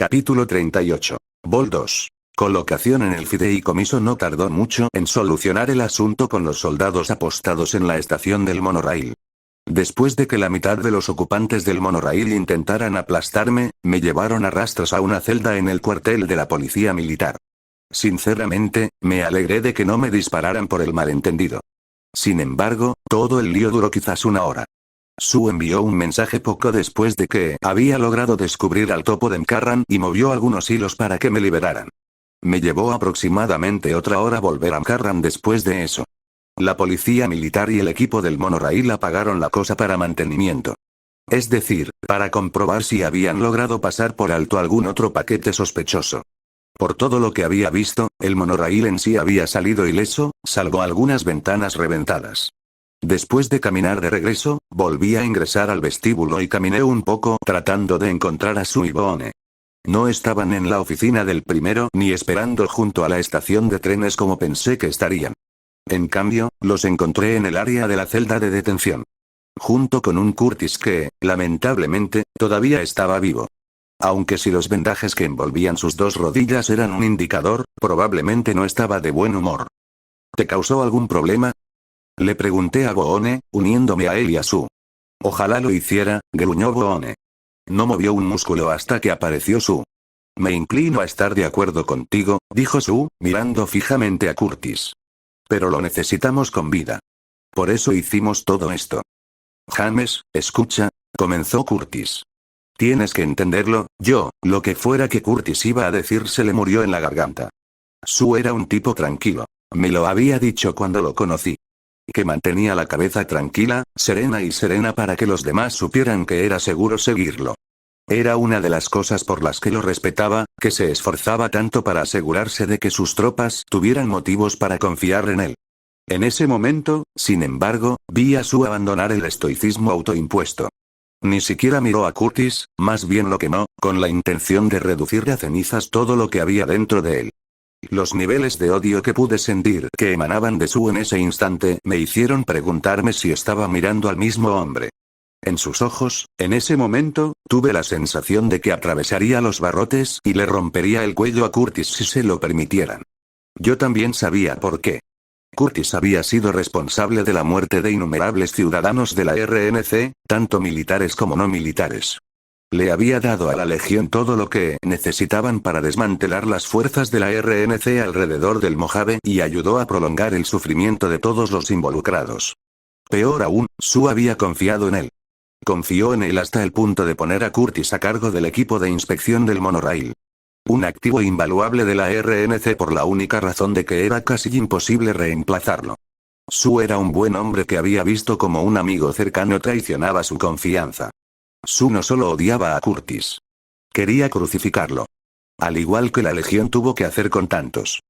Capítulo 38. Vol 2. Colocación en el fideicomiso. No tardó mucho en solucionar el asunto con los soldados apostados en la estación del monorail. Después de que la mitad de los ocupantes del monorail intentaran aplastarme, me llevaron a rastras a una celda en el cuartel de la policía militar. Sinceramente, me alegré de que no me dispararan por el malentendido. Sin embargo, todo el lío duró quizás una hora. Sue envió un mensaje poco después de que había logrado descubrir al topo de Mkarran y movió algunos hilos para que me liberaran. Me llevó aproximadamente otra hora volver a Mkarran después de eso. La policía militar y el equipo del monorail apagaron la cosa para mantenimiento. Es decir, para comprobar si habían logrado pasar por alto algún otro paquete sospechoso. Por todo lo que había visto, el monorail en sí había salido ileso, salvo algunas ventanas reventadas. Después de caminar de regreso, volví a ingresar al vestíbulo y caminé un poco tratando de encontrar a Sue y Boone. No estaban en la oficina del primero ni esperando junto a la estación de trenes como pensé que estarían. En cambio, los encontré en el área de la celda de detención. Junto con un Curtis que, lamentablemente, todavía estaba vivo. Aunque si los vendajes que envolvían sus dos rodillas eran un indicador, probablemente no estaba de buen humor. ¿Te causó algún problema?, le pregunté a Boone, uniéndome a él y a Sue. Ojalá lo hiciera, gruñó Boone. No movió un músculo hasta que apareció Sue. Me inclino a estar de acuerdo contigo, dijo Sue, mirando fijamente a Curtis. Pero lo necesitamos con vida. Por eso hicimos todo esto. James, escucha, comenzó Curtis. Tienes que entenderlo, lo que fuera que Curtis iba a decir se le murió en la garganta. Sue era un tipo tranquilo. Me lo había dicho cuando lo conocí. Que mantenía la cabeza tranquila, serena para que los demás supieran que era seguro seguirlo. Era una de las cosas por las que lo respetaba, que se esforzaba tanto para asegurarse de que sus tropas tuvieran motivos para confiar en él. En ese momento, sin embargo, vi a Sue abandonar el estoicismo autoimpuesto. Ni siquiera miró a Curtis, más bien lo quemó, con la intención de reducir a cenizas todo lo que había dentro de él. Los niveles de odio que pude sentir que emanaban de Sue en ese instante me hicieron preguntarme si estaba mirando al mismo hombre. En sus ojos, en ese momento, tuve la sensación de que atravesaría los barrotes y le rompería el cuello a Curtis si se lo permitieran. Yo también sabía por qué. Curtis había sido responsable de la muerte de innumerables ciudadanos de la RNC, tanto militares como no militares. Le había dado a la Legión todo lo que necesitaban para desmantelar las fuerzas de la RNC alrededor del Mojave y ayudó a prolongar el sufrimiento de todos los involucrados. Peor aún, Sue había confiado en él. Confió en él hasta el punto de poner a Curtis a cargo del equipo de inspección del monorail. Un activo invaluable de la RNC por la única razón de que era casi imposible reemplazarlo. Sue era un buen hombre que había visto como un amigo cercano traicionaba su confianza. Sue no solo odiaba a Curtis. Quería crucificarlo. Al igual que la Legión tuvo que hacer con tantos.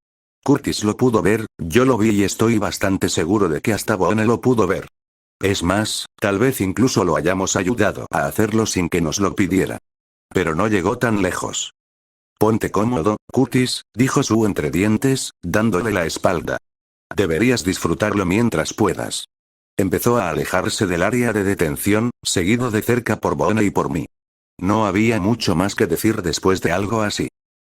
Curtis lo pudo ver, yo lo vi y estoy bastante seguro de que hasta Boone lo pudo ver. Es más, tal vez incluso lo hayamos ayudado a hacerlo sin que nos lo pidiera. Pero no llegó tan lejos. Ponte cómodo, Curtis, dijo Sue entre dientes, dándole la espalda. Deberías disfrutarlo mientras puedas. Empezó a alejarse del área de detención, seguido de cerca por Boone y por mí. No había mucho más que decir después de algo así.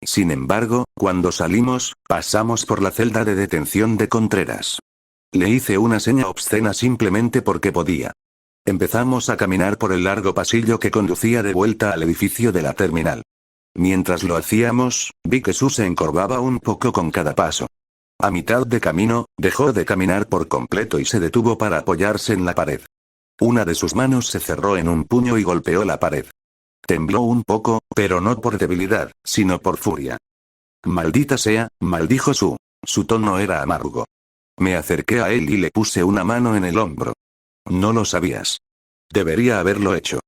Sin embargo, cuando salimos, pasamos por la celda de detención de Contreras. Le hice una seña obscena simplemente porque podía. Empezamos a caminar por el largo pasillo que conducía de vuelta al edificio de la terminal. Mientras lo hacíamos, vi que Sue se encorvaba un poco con cada paso. A mitad de camino, dejó de caminar por completo y se detuvo para apoyarse en la pared. Una de sus manos se cerró en un puño y golpeó la pared. Tembló un poco, pero no por debilidad, sino por furia. Maldita sea, maldijo Sue. Su tono era amargo. Me acerqué a él y le puse una mano en el hombro. No lo sabías. Debería haberlo hecho.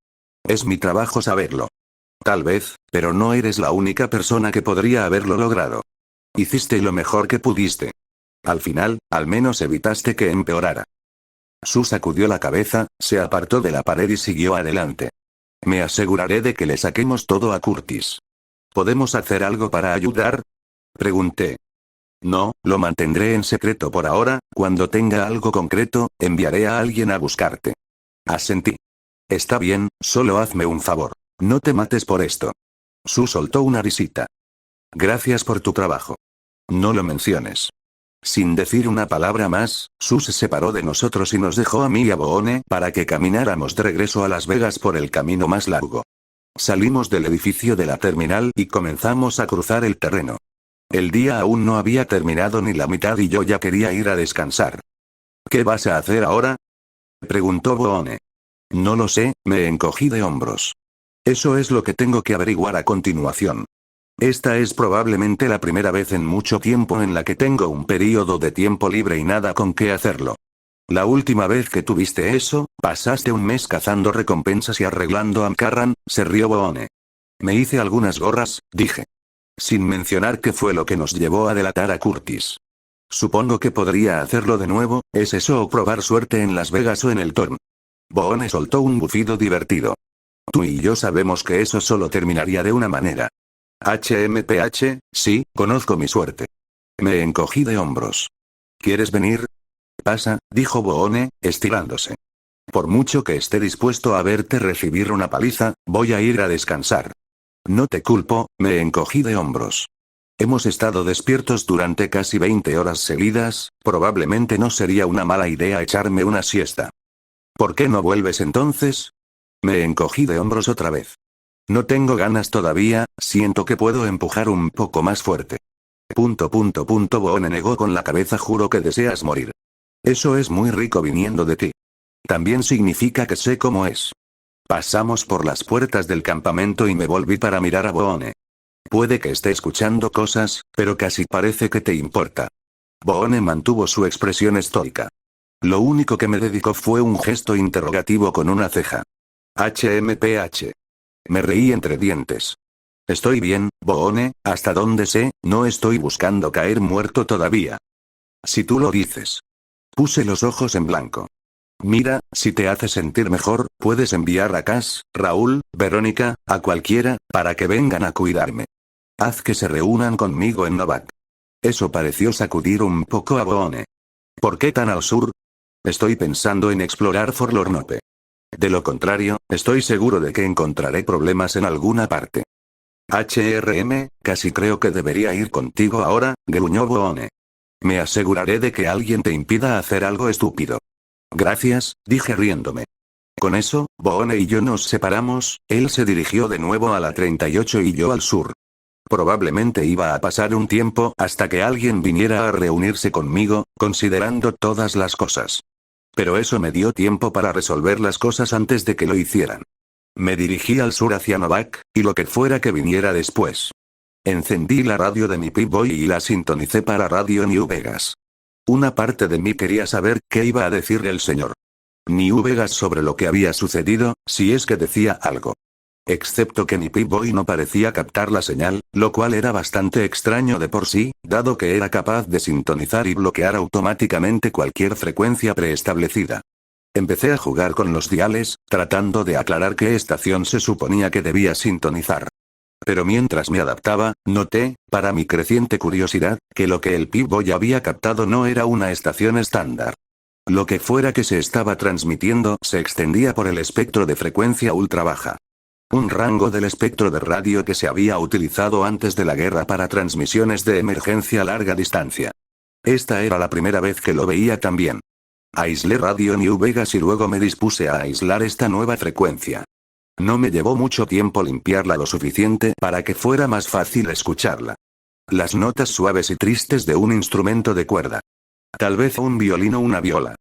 Es mi trabajo saberlo. Tal vez, pero no eres la única persona que podría haberlo logrado. Hiciste lo mejor que pudiste. Al final, al menos evitaste que empeorara. Sue sacudió la cabeza, se apartó de la pared y siguió adelante. Me aseguraré de que le saquemos todo a Curtis. ¿Podemos hacer algo para ayudar?, pregunté. No, lo mantendré en secreto por ahora, cuando tenga algo concreto, enviaré a alguien a buscarte. Asentí. Está bien, solo hazme un favor. No te mates por esto. Su soltó una risita. Gracias por tu trabajo. No lo menciones. Sin decir una palabra más, Su se separó de nosotros y nos dejó a mí y a Boone para que camináramos de regreso a Las Vegas por el camino más largo. Salimos del edificio de la terminal y comenzamos a cruzar el terreno. El día aún no había terminado ni la mitad y yo ya quería ir a descansar. ¿Qué vas a hacer ahora?, preguntó Boone. No lo sé, me encogí de hombros. Eso es lo que tengo que averiguar a continuación. Esta es probablemente la primera vez en mucho tiempo en la que tengo un período de tiempo libre y nada con qué hacerlo. La última vez que tuviste eso, pasaste un mes cazando recompensas y arreglando a Amcarran, se rió Boone. Me hice algunas gorras, dije. Sin mencionar qué fue lo que nos llevó a delatar a Curtis. Supongo que podría hacerlo de nuevo, ¿es eso o probar suerte en Las Vegas o en el Torn? Boone soltó un bufido divertido. Tú y yo sabemos que eso solo terminaría de una manera. HMPH, sí, conozco mi suerte. Me encogí de hombros. ¿Quieres venir? Pasa, dijo Boone, estirándose. Por mucho que esté dispuesto a verte recibir una paliza, voy a ir a descansar. No te culpo, me encogí de hombros. Hemos estado despiertos durante casi 20 horas seguidas, probablemente no sería una mala idea echarme una siesta. ¿Por qué no vuelves entonces? Me encogí de hombros otra vez. No tengo ganas todavía, siento que puedo empujar un poco más fuerte. Boone negó con la cabeza, juro que deseas morir. Eso es muy rico viniendo de ti. También significa que sé cómo es. Pasamos por las puertas del campamento y me volví para mirar a Boone. Puede que esté escuchando cosas, pero casi parece que te importa. Boone mantuvo su expresión estoica. Lo único que me dedicó fue un gesto interrogativo con una ceja. HMPH. Me reí entre dientes. Estoy bien, Boone, hasta donde sé, no estoy buscando caer muerto todavía. Si tú lo dices. Puse los ojos en blanco. Mira, si te hace sentir mejor, puedes enviar a Cass, Raúl, Verónica, a cualquiera, para que vengan a cuidarme. Haz que se reúnan conmigo en Novak. Eso pareció sacudir un poco a Boone. ¿Por qué tan al sur? Estoy pensando en explorar Forlornope. De lo contrario, estoy seguro de que encontraré problemas en alguna parte. Casi creo que debería ir contigo ahora, gruñó Boone. Me aseguraré de que alguien te impida hacer algo estúpido. Gracias, dije riéndome. Con eso, Boone y yo nos separamos, él se dirigió de nuevo a la 38 y yo al sur. Probablemente iba a pasar un tiempo hasta que alguien viniera a reunirse conmigo, considerando todas las cosas. Pero eso me dio tiempo para resolver las cosas antes de que lo hicieran. Me dirigí al sur hacia Novak, y lo que fuera que viniera después. Encendí la radio de mi Pip-Boy y la sintonicé para Radio New Vegas. Una parte de mí quería saber qué iba a decir el señor New Vegas sobre lo que había sucedido, si es que decía algo. Excepto que mi Pip-Boy no parecía captar la señal, lo cual era bastante extraño de por sí, dado que era capaz de sintonizar y bloquear automáticamente cualquier frecuencia preestablecida. Empecé a jugar con los diales, tratando de aclarar qué estación se suponía que debía sintonizar. Pero mientras me adaptaba, noté, para mi creciente curiosidad, que lo que el Pip-Boy había captado no era una estación estándar. Lo que fuera que se estaba transmitiendo se extendía por el espectro de frecuencia ultra baja. Un rango del espectro de radio que se había utilizado antes de la guerra para transmisiones de emergencia a larga distancia. Esta era la primera vez que lo veía también. Aislé Radio New Vegas y luego me dispuse a aislar esta nueva frecuencia. No me llevó mucho tiempo limpiarla lo suficiente para que fuera más fácil escucharla. Las notas suaves y tristes de un instrumento de cuerda. Tal vez un violín o una viola.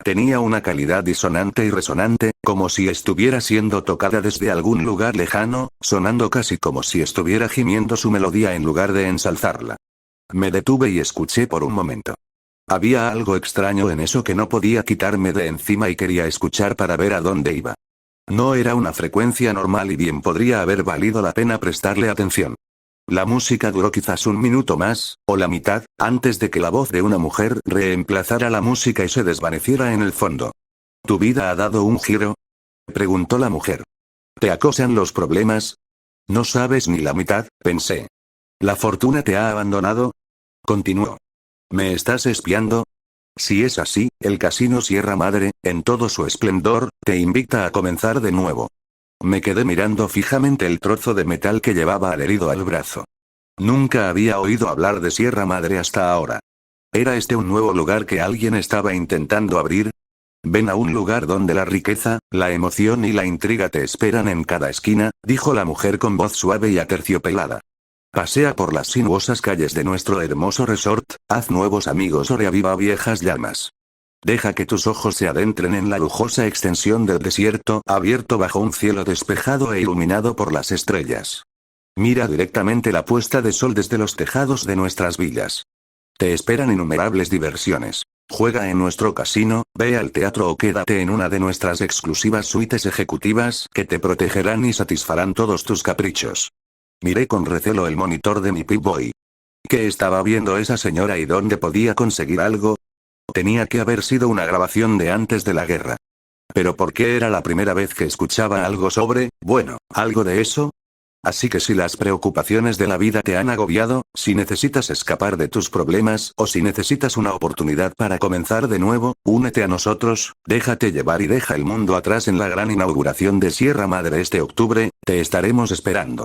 Tenía una calidad disonante y resonante, como si estuviera siendo tocada desde algún lugar lejano, sonando casi como si estuviera gimiendo su melodía en lugar de ensalzarla. Me detuve y escuché por un momento. Había algo extraño en eso que no podía quitarme de encima y quería escuchar para ver a dónde iba. No era una frecuencia normal y bien podría haber valido la pena prestarle atención. La música duró quizás un minuto más, o la mitad, antes de que la voz de una mujer reemplazara la música y se desvaneciera en el fondo. ¿Tu vida ha dado un giro?, preguntó la mujer. ¿Te acosan los problemas? No sabes ni la mitad, pensé. ¿La fortuna te ha abandonado?, continuó. ¿Me estás espiando? Si es así, el casino Sierra Madre, en todo su esplendor, te invita a comenzar de nuevo. Me quedé mirando fijamente el trozo de metal que llevaba adherido al brazo. Nunca había oído hablar de Sierra Madre hasta ahora. ¿Era este un nuevo lugar que alguien estaba intentando abrir? Ven a un lugar donde la riqueza, la emoción y la intriga te esperan en cada esquina, dijo la mujer con voz suave y aterciopelada. Pasea por las sinuosas calles de nuestro hermoso resort, haz nuevos amigos o reaviva viejas llamas. Deja que tus ojos se adentren en la lujosa extensión del desierto, abierto bajo un cielo despejado e iluminado por las estrellas. Mira directamente la puesta de sol desde los tejados de nuestras villas. Te esperan innumerables diversiones. Juega en nuestro casino, ve al teatro o quédate en una de nuestras exclusivas suites ejecutivas que te protegerán y satisfarán todos tus caprichos. Miré con recelo el monitor de mi Pip-Boy. ¿Qué estaba viendo esa señora y dónde podía conseguir algo? Tenía que haber sido una grabación de antes de la guerra. ¿Pero por qué era la primera vez que escuchaba algo sobre, bueno, algo de eso? Así que si las preocupaciones de la vida te han agobiado, si necesitas escapar de tus problemas o si necesitas una oportunidad para comenzar de nuevo, únete a nosotros, déjate llevar y deja el mundo atrás en la gran inauguración de Sierra Madre este octubre, te estaremos esperando.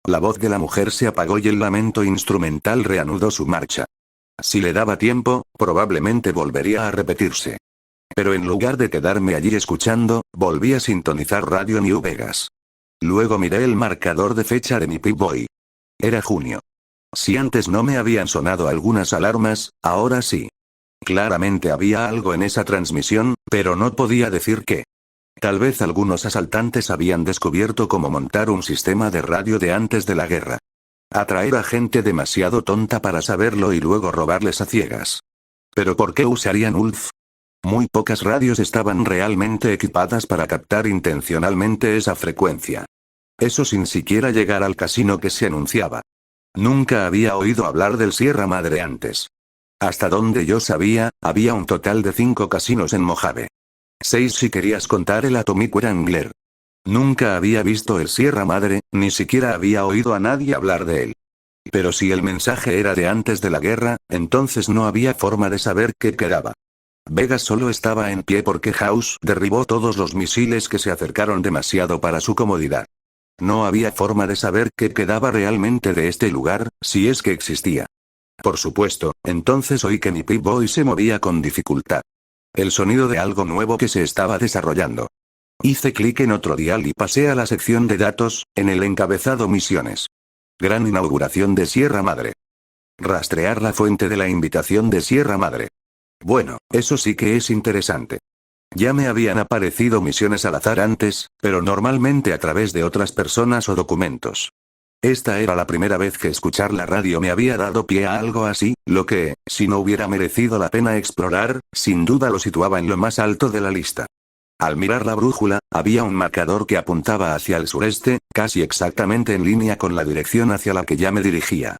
La voz de la mujer se apagó y el lamento instrumental reanudó su marcha. Si le daba tiempo, probablemente volvería a repetirse. Pero en lugar de quedarme allí escuchando, volví a sintonizar Radio New Vegas. Luego miré el marcador de fecha de mi Pip-Boy. Era junio. Si antes no me habían sonado algunas alarmas, ahora sí. Claramente había algo en esa transmisión, pero no podía decir qué. Tal vez algunos asaltantes habían descubierto cómo montar un sistema de radio de antes de la guerra. Atraer a gente demasiado tonta para saberlo y luego robarles a ciegas. ¿Pero por qué usarían ULF? Muy pocas radios estaban realmente equipadas para captar intencionalmente esa frecuencia. Eso sin siquiera llegar al casino que se anunciaba. Nunca había oído hablar del Sierra Madre antes. Hasta donde yo sabía, había un total de 5 casinos en Mojave. 6 si querías contar el Atomic Wrangler. Nunca había visto el Sierra Madre, ni siquiera había oído a nadie hablar de él. Pero si el mensaje era de antes de la guerra, entonces no había forma de saber qué quedaba. Vegas solo estaba en pie porque House derribó todos los misiles que se acercaron demasiado para su comodidad. No había forma de saber qué quedaba realmente de este lugar, si es que existía. Por supuesto, entonces oí que mi Pip-Boy se movía con dificultad. El sonido de algo nuevo que se estaba desarrollando. Hice clic en otro dial y pasé a la sección de datos, en el encabezado Misiones. Gran inauguración de Sierra Madre. Rastrear la fuente de la invitación de Sierra Madre. Bueno, eso sí que es interesante. Ya me habían aparecido misiones al azar antes, pero normalmente a través de otras personas o documentos. Esta era la primera vez que escuchar la radio me había dado pie a algo así, lo que, si no hubiera merecido la pena explorar, sin duda lo situaba en lo más alto de la lista. Al mirar la brújula, había un marcador que apuntaba hacia el sureste, casi exactamente en línea con la dirección hacia la que ya me dirigía.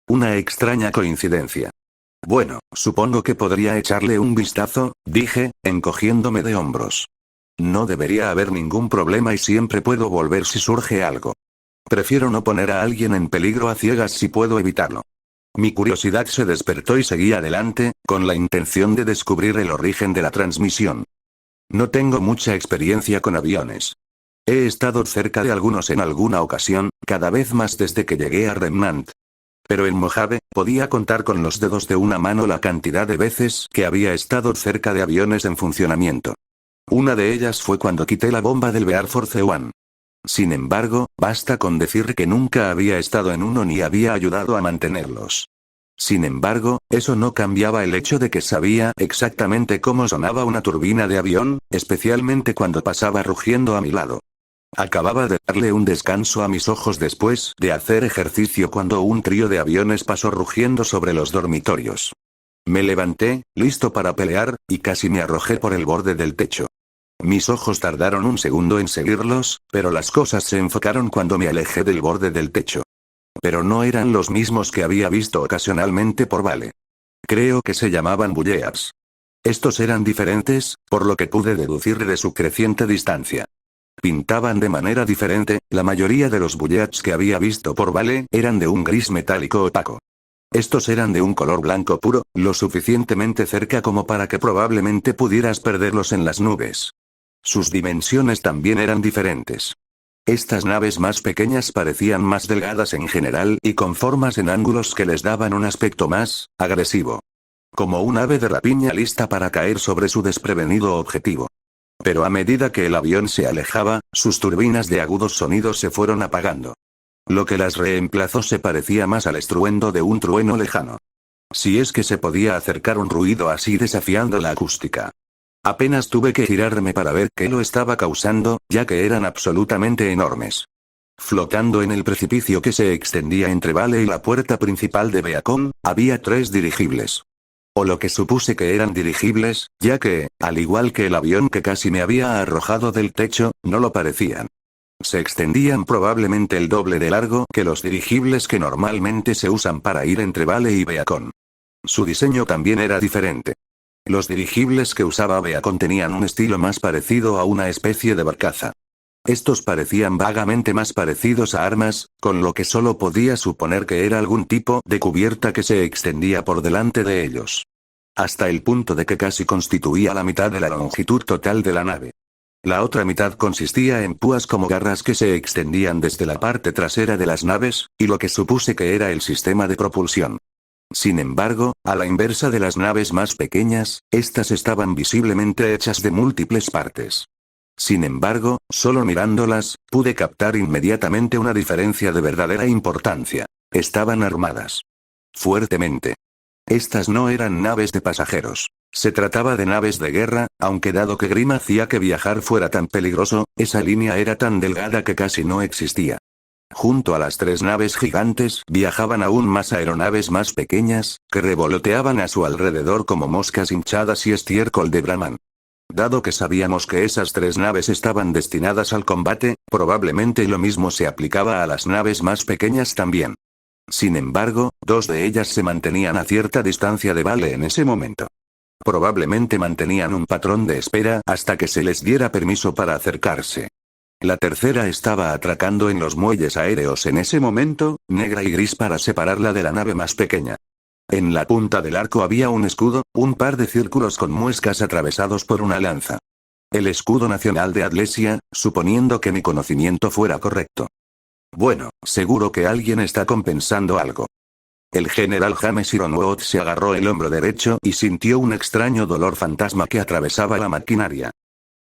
Una extraña coincidencia. Bueno, supongo que podría echarle un vistazo, dije, encogiéndome de hombros. No debería haber ningún problema y siempre puedo volver si surge algo. Prefiero no poner a alguien en peligro a ciegas si puedo evitarlo. Mi curiosidad se despertó y seguí adelante, con la intención de descubrir el origen de la transmisión. No tengo mucha experiencia con aviones. He estado cerca de algunos en alguna ocasión, cada vez más desde que llegué a Remnant. Pero en Mojave, podía contar con los dedos de una mano la cantidad de veces que había estado cerca de aviones en funcionamiento. Una de ellas fue cuando quité la bomba del Bear Force One. Sin embargo, basta con decir que nunca había estado en uno ni había ayudado a mantenerlos. Sin embargo, eso no cambiaba el hecho de que sabía exactamente cómo sonaba una turbina de avión, especialmente cuando pasaba rugiendo a mi lado. Acababa de darle un descanso a mis ojos después de hacer ejercicio cuando un trío de aviones pasó rugiendo sobre los dormitorios. Me levanté, listo para pelear, y casi me arrojé por el borde del techo. Mis ojos tardaron un segundo en seguirlos, pero las cosas se enfocaron cuando me alejé del borde del techo. Pero no eran los mismos que había visto ocasionalmente por Vale. Creo que se llamaban Bullets. Estos eran diferentes, por lo que pude deducir de su creciente distancia. Pintaban de manera diferente, la mayoría de los Bullets que había visto por Vale eran de un gris metálico opaco. Estos eran de un color blanco puro, lo suficientemente cerca como para que probablemente pudieras perderlos en las nubes. Sus dimensiones también eran diferentes. Estas naves más pequeñas parecían más delgadas en general y con formas en ángulos que les daban un aspecto más agresivo. Como un ave de rapiña lista para caer sobre su desprevenido objetivo. Pero a medida que el avión se alejaba, sus turbinas de agudos sonidos se fueron apagando. Lo que las reemplazó se parecía más al estruendo de un trueno lejano. Si es que se podía acercar un ruido así desafiando la acústica. Apenas tuve que girarme para ver qué lo estaba causando, ya que eran absolutamente enormes. Flotando en el precipicio que se extendía entre Vale y la puerta principal de Beacon, había 3 dirigibles. O lo que supuse que eran dirigibles, ya que, al igual que el avión que casi me había arrojado del techo, no lo parecían. Se extendían probablemente el doble de largo que los dirigibles que normalmente se usan para ir entre Vale y Beacon. Su diseño también era diferente. Los dirigibles que usaba Beacon tenían un estilo más parecido a una especie de barcaza. Estos parecían vagamente más parecidos a armas, con lo que solo podía suponer que era algún tipo de cubierta que se extendía por delante de ellos. Hasta el punto de que casi constituía la mitad de la longitud total de la nave. La otra mitad consistía en púas como garras que se extendían desde la parte trasera de las naves, y lo que supuse que era el sistema de propulsión. Sin embargo, a la inversa de las naves más pequeñas, estas estaban visiblemente hechas de múltiples partes. Sin embargo, solo mirándolas, pude captar inmediatamente una diferencia de verdadera importancia. Estaban armadas. Fuertemente. Estas no eran naves de pasajeros. Se trataba de naves de guerra, aunque dado que Grimm hacía que viajar fuera tan peligroso, esa línea era tan delgada que casi no existía. Junto a las 3 naves gigantes, viajaban aún más aeronaves más pequeñas, que revoloteaban a su alrededor como moscas hinchadas y estiércol de Brahman. Dado que sabíamos que esas 3 naves estaban destinadas al combate, probablemente lo mismo se aplicaba a las naves más pequeñas también. Sin embargo, 2 de ellas se mantenían a cierta distancia de Vale en ese momento. Probablemente mantenían un patrón de espera hasta que se les diera permiso para acercarse. La tercera estaba atracando en los muelles aéreos en ese momento, negra y gris para separarla de la nave más pequeña. En la punta del arco había un escudo, un par de círculos con muescas atravesados por una lanza. El escudo nacional de Adlesia, suponiendo que mi conocimiento fuera correcto. Bueno, seguro que alguien está compensando algo. El general James Ironwood se agarró el hombro derecho y sintió un extraño dolor fantasma que atravesaba la maquinaria.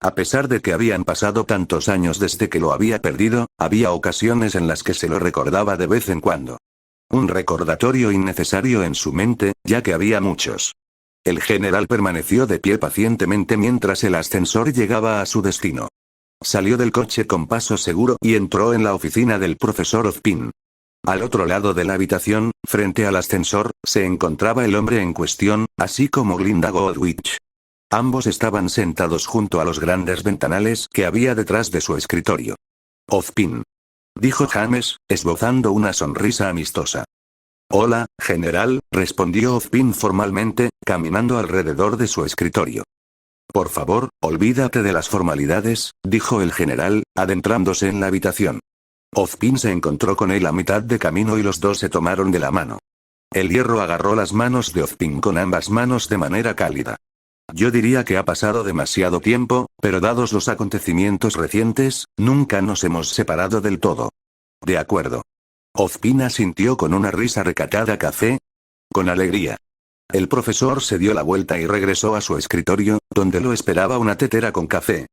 A pesar de que habían pasado tantos años desde que lo había perdido, había ocasiones en las que se lo recordaba de vez en cuando. Un recordatorio innecesario en su mente, ya que había muchos. El general permaneció de pie pacientemente mientras el ascensor llegaba a su destino. Salió del coche con paso seguro y entró en la oficina del profesor Ozpin. Al otro lado de la habitación, frente al ascensor, se encontraba el hombre en cuestión, así como Glinda Goldwich. Ambos estaban sentados junto a los grandes ventanales que había detrás de su escritorio. Ozpin. Dijo James, esbozando una sonrisa amistosa. Hola, general, respondió Ozpin formalmente, caminando alrededor de su escritorio. Por favor, olvídate de las formalidades, dijo el general, adentrándose en la habitación. Ozpin se encontró con él a mitad de camino y los dos se tomaron de la mano. El hierro agarró las manos de Ozpin con ambas manos de manera cálida. Yo diría que ha pasado demasiado tiempo, pero dados los acontecimientos recientes, nunca nos hemos separado del todo. De acuerdo. Ozpin asintió con una risa recatada. ¿Café? Con alegría. El profesor se dio la vuelta y regresó a su escritorio, donde lo esperaba una tetera con café.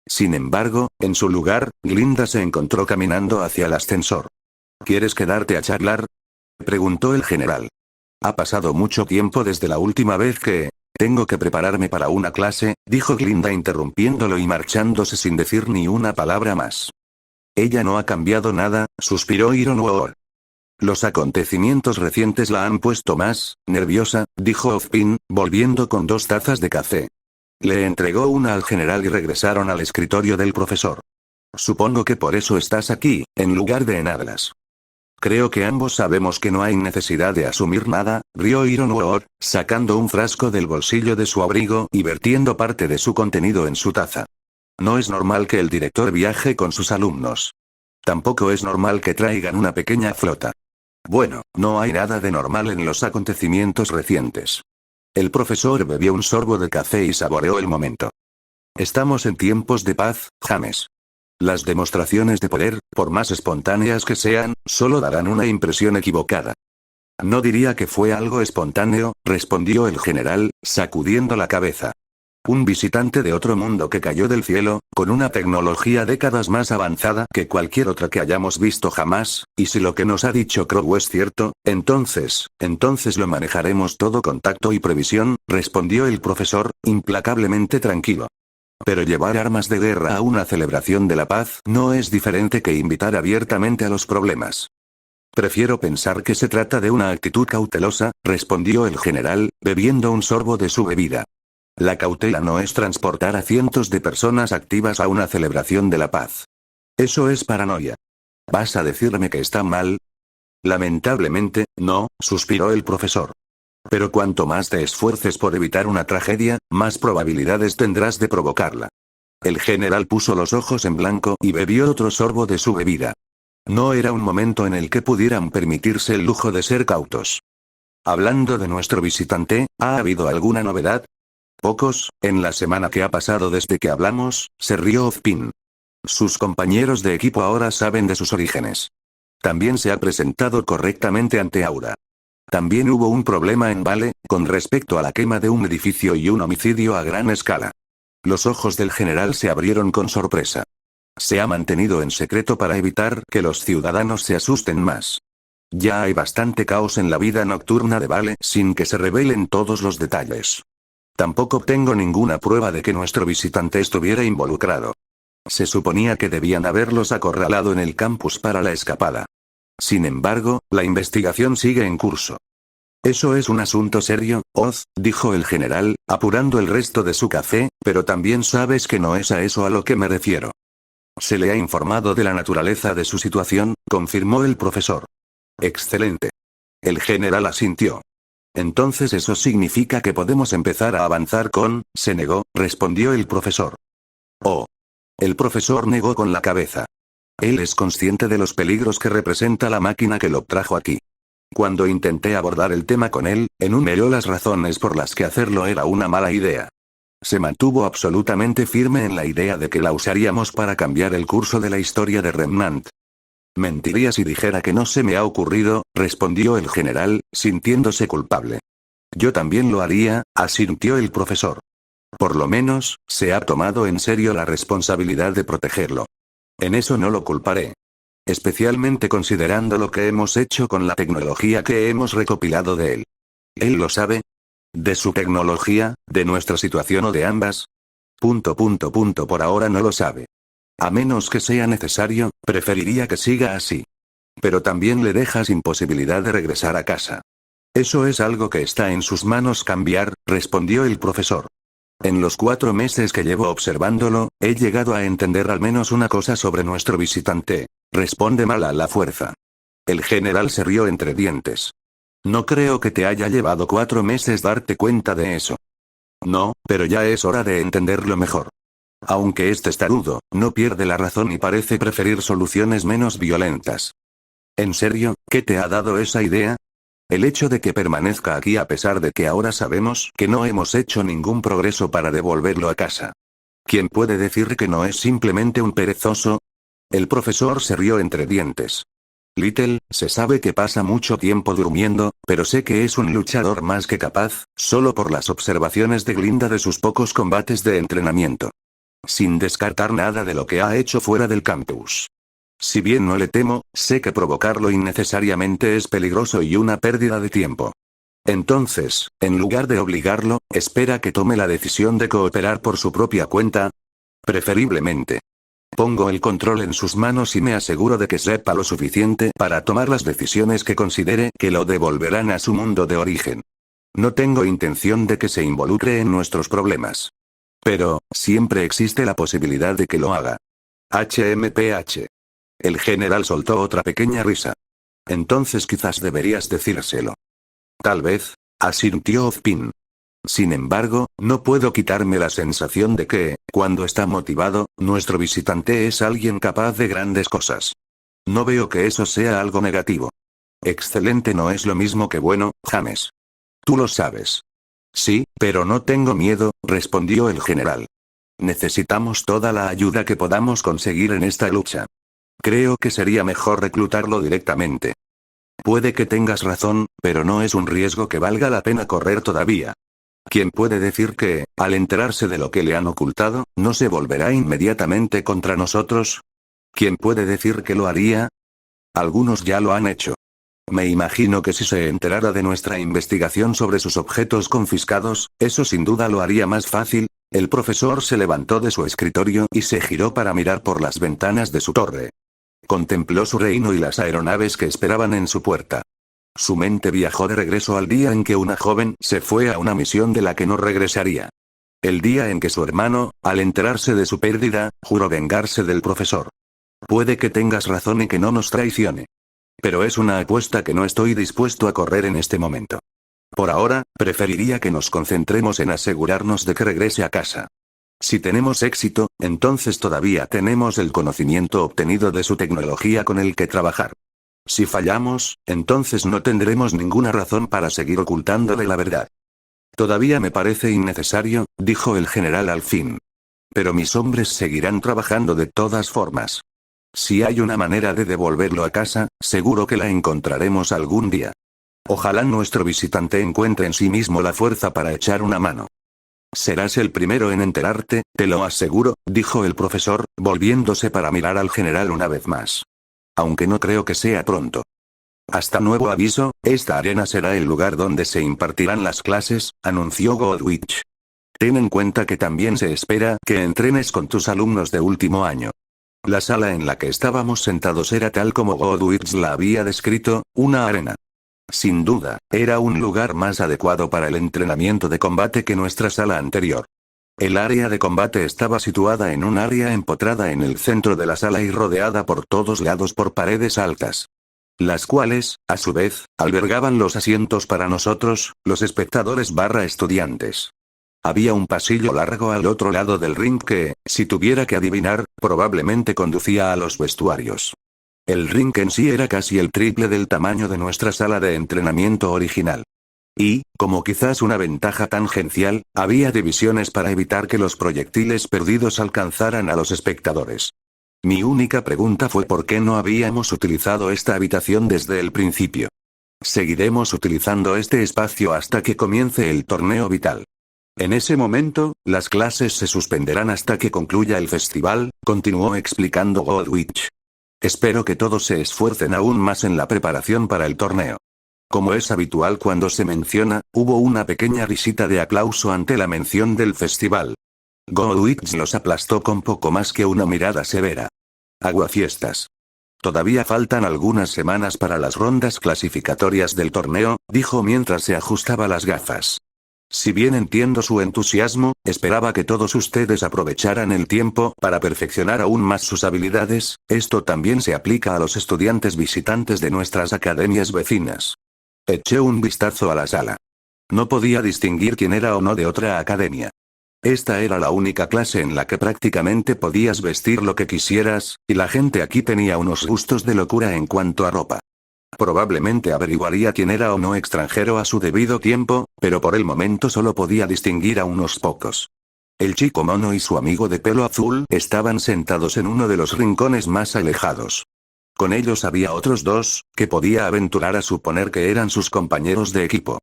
Sin embargo, en su lugar, Glinda se encontró caminando hacia el ascensor. ¿Quieres quedarte a charlar?, preguntó el general. Ha pasado mucho tiempo desde la última vez que... Tengo que prepararme para una clase, dijo Glinda interrumpiéndolo y marchándose sin decir ni una palabra más. Ella no ha cambiado nada, suspiró Ironwood. Los acontecimientos recientes la han puesto más nerviosa, dijo Ozpin, volviendo con 2 tazas de café. Le entregó una al general y regresaron al escritorio del profesor. Supongo que por eso estás aquí, en lugar de en Atlas. Creo que ambos sabemos que no hay necesidad de asumir nada, rió Ironwood, sacando un frasco del bolsillo de su abrigo y vertiendo parte de su contenido en su taza. No es normal que el director viaje con sus alumnos. Tampoco es normal que traigan una pequeña flota. Bueno, no hay nada de normal en los acontecimientos recientes. El profesor bebió un sorbo de café y saboreó el momento. Estamos en tiempos de paz, James. Las demostraciones de poder, por más espontáneas que sean, solo darán una impresión equivocada. No diría que fue algo espontáneo, respondió el general, sacudiendo la cabeza. Un visitante de otro mundo que cayó del cielo, con una tecnología décadas más avanzada que cualquier otra que hayamos visto jamás, y si lo que nos ha dicho Crow es cierto, entonces lo manejaremos todo con tacto y previsión, respondió el profesor, implacablemente tranquilo. Pero llevar armas de guerra a una celebración de la paz no es diferente que invitar abiertamente a los problemas. Prefiero pensar que se trata de una actitud cautelosa, respondió el general, bebiendo un sorbo de su bebida. La cautela no es transportar a cientos de personas activas a una celebración de la paz. Eso es paranoia. ¿Vas a decirme que está mal? Lamentablemente, no, suspiró el profesor. Pero cuanto más te esfuerces por evitar una tragedia, más probabilidades tendrás de provocarla. El general puso los ojos en blanco y bebió otro sorbo de su bebida. No era un momento en el que pudieran permitirse el lujo de ser cautos. Hablando de nuestro visitante, ¿ha habido alguna novedad? Pocos, en la semana que ha pasado desde que hablamos, se rió Ozpin. Sus compañeros de equipo ahora saben de sus orígenes. También se ha presentado correctamente ante Aura. También hubo un problema en Vale, con respecto a la quema de un edificio y un homicidio a gran escala. Los ojos del general se abrieron con sorpresa. Se ha mantenido en secreto para evitar que los ciudadanos se asusten más. Ya hay bastante caos en la vida nocturna de Vale sin que se revelen todos los detalles. Tampoco tengo ninguna prueba de que nuestro visitante estuviera involucrado. Se suponía que debían haberlos acorralado en el campus para la escapada. Sin embargo, la investigación sigue en curso. Eso es un asunto serio, Oz, dijo el general, apurando el resto de su café, pero también sabes que no es a eso a lo que me refiero. Se le ha informado de la naturaleza de su situación, confirmó el profesor. Excelente. El general asintió. Entonces eso significa que podemos empezar a avanzar se negó, respondió el profesor. Oh. El profesor negó con la cabeza. Él es consciente de los peligros que representa la máquina que lo trajo aquí. Cuando intenté abordar el tema con él, enumeró las razones por las que hacerlo era una mala idea. Se mantuvo absolutamente firme en la idea de que la usaríamos para cambiar el curso de la historia de Remnant. Mentiría si dijera que no se me ha ocurrido, respondió el general, sintiéndose culpable. Yo también lo haría, asintió el profesor. Por lo menos, se ha tomado en serio la responsabilidad de protegerlo. En eso no lo culparé. Especialmente considerando lo que hemos hecho con la tecnología que hemos recopilado de él. ¿Él lo sabe? ¿De su tecnología, de nuestra situación o de ambas? Por ahora no lo sabe. A menos que sea necesario, preferiría que siga así. Pero también le deja sin posibilidad de regresar a casa. Eso es algo que está en sus manos cambiar, respondió el profesor. En los 4 meses que llevo observándolo, he llegado a entender al menos una cosa sobre nuestro visitante. Responde mal a la fuerza. El general se rió entre dientes. No creo que te haya llevado 4 meses darte cuenta de eso. No, pero ya es hora de entenderlo mejor. Aunque es testarudo, no pierde la razón y parece preferir soluciones menos violentas. ¿En serio, qué te ha dado esa idea? El hecho de que permanezca aquí a pesar de que ahora sabemos que no hemos hecho ningún progreso para devolverlo a casa. ¿Quién puede decir que no es simplemente un perezoso? El profesor se rió entre dientes. Little, se sabe que pasa mucho tiempo durmiendo, pero sé que es un luchador más que capaz, solo por las observaciones de Glinda de sus pocos combates de entrenamiento. Sin descartar nada de lo que ha hecho fuera del campus. Si bien no le temo, sé que provocarlo innecesariamente es peligroso y una pérdida de tiempo. Entonces, en lugar de obligarlo, espera que tome la decisión de cooperar por su propia cuenta. Preferiblemente. Pongo el control en sus manos y me aseguro de que sepa lo suficiente para tomar las decisiones que considere que lo devolverán a su mundo de origen. No tengo intención de que se involucre en nuestros problemas. Pero, siempre existe la posibilidad de que lo haga. HMPH. El general soltó otra pequeña risa. Entonces quizás deberías decírselo. Tal vez, asintió Ozpin. Sin embargo, no puedo quitarme la sensación de que, cuando está motivado, nuestro visitante es alguien capaz de grandes cosas. No veo que eso sea algo negativo. Excelente no es lo mismo que bueno, James. Tú lo sabes. Sí, pero no tengo miedo, respondió el general. Necesitamos toda la ayuda que podamos conseguir en esta lucha. Creo que sería mejor reclutarlo directamente. Puede que tengas razón, pero no es un riesgo que valga la pena correr todavía. ¿Quién puede decir que, al enterarse de lo que le han ocultado, no se volverá inmediatamente contra nosotros? ¿Quién puede decir que lo haría? Algunos ya lo han hecho. Me imagino que si se enterara de nuestra investigación sobre sus objetos confiscados, eso sin duda lo haría más fácil. El profesor se levantó de su escritorio y se giró para mirar por las ventanas de su torre. Contempló su reino y las aeronaves que esperaban en su puerta. Su mente viajó de regreso al día en que una joven se fue a una misión de la que no regresaría. El día en que su hermano, al enterarse de su pérdida, juró vengarse del profesor. Puede que tengas razón y que no nos traicione. Pero es una apuesta que no estoy dispuesto a correr en este momento. Por ahora, preferiría que nos concentremos en asegurarnos de que regrese a casa. Si tenemos éxito, entonces todavía tenemos el conocimiento obtenido de su tecnología con el que trabajar. Si fallamos, entonces no tendremos ninguna razón para seguir ocultándole la verdad. Todavía me parece innecesario, dijo el general al fin. Pero mis hombres seguirán trabajando de todas formas. Si hay una manera de devolverlo a casa, seguro que la encontraremos algún día. Ojalá nuestro visitante encuentre en sí mismo la fuerza para echar una mano. Serás el primero en enterarte, te lo aseguro, dijo el profesor, volviéndose para mirar al general una vez más. Aunque no creo que sea pronto. Hasta nuevo aviso, esta arena será el lugar donde se impartirán las clases, anunció Godwich. Ten en cuenta que también se espera que entrenes con tus alumnos de último año. La sala en la que estábamos sentados era tal como Godwich la había descrito, una arena. Sin duda, era un lugar más adecuado para el entrenamiento de combate que nuestra sala anterior. El área de combate estaba situada en un área empotrada en el centro de la sala y rodeada por todos lados por paredes altas. Las cuales, a su vez, albergaban los asientos para nosotros, los espectadores / estudiantes. Había un pasillo largo al otro lado del ring que, si tuviera que adivinar, probablemente conducía a los vestuarios. El ring en sí era casi el triple del tamaño de nuestra sala de entrenamiento original. Y, como quizás una ventaja tangencial, había divisiones para evitar que los proyectiles perdidos alcanzaran a los espectadores. Mi única pregunta fue por qué no habíamos utilizado esta habitación desde el principio. Seguiremos utilizando este espacio hasta que comience el torneo vital. En ese momento, las clases se suspenderán hasta que concluya el festival, continuó explicando Godwich. Espero que todos se esfuercen aún más en la preparación para el torneo. Como es habitual cuando se menciona, hubo una pequeña risita de aplauso ante la mención del festival. Godwich los aplastó con poco más que una mirada severa. Aguafiestas. Todavía faltan algunas semanas para las rondas clasificatorias del torneo, dijo mientras se ajustaba las gafas. Si bien entiendo su entusiasmo, esperaba que todos ustedes aprovecharan el tiempo para perfeccionar aún más sus habilidades. Esto también se aplica a los estudiantes visitantes de nuestras academias vecinas. Eché un vistazo a la sala. No podía distinguir quién era o no de otra academia. Esta era la única clase en la que prácticamente podías vestir lo que quisieras, y la gente aquí tenía unos gustos de locura en cuanto a ropa. Probablemente averiguaría quién era o no extranjero a su debido tiempo, pero por el momento solo podía distinguir a unos pocos. El chico mono y su amigo de pelo azul estaban sentados en uno de los rincones más alejados. Con ellos había otros dos, que podía aventurar a suponer que eran sus compañeros de equipo.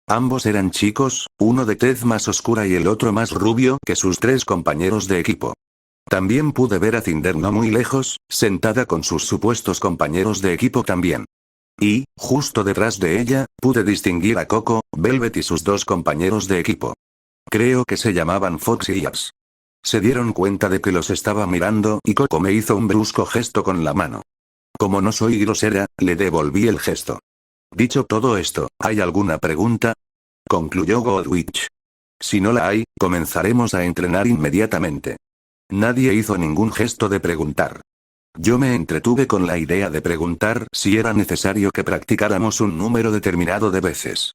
Ambos eran chicos, uno de tez más oscura y el otro más rubio que sus tres compañeros de equipo. También pude ver a Cinder no muy lejos, sentada con sus supuestos compañeros de equipo también. Y, justo detrás de ella, pude distinguir a Coco, Velvet y sus dos compañeros de equipo. Creo que se llamaban Fox y Abs. Se dieron cuenta de que los estaba mirando y Coco me hizo un brusco gesto con la mano. Como no soy grosera, le devolví el gesto. Dicho todo esto, ¿hay alguna pregunta?, concluyó Godwich. Si no la hay, comenzaremos a entrenar inmediatamente. Nadie hizo ningún gesto de preguntar. Yo me entretuve con la idea de preguntar si era necesario que practicáramos un número determinado de veces.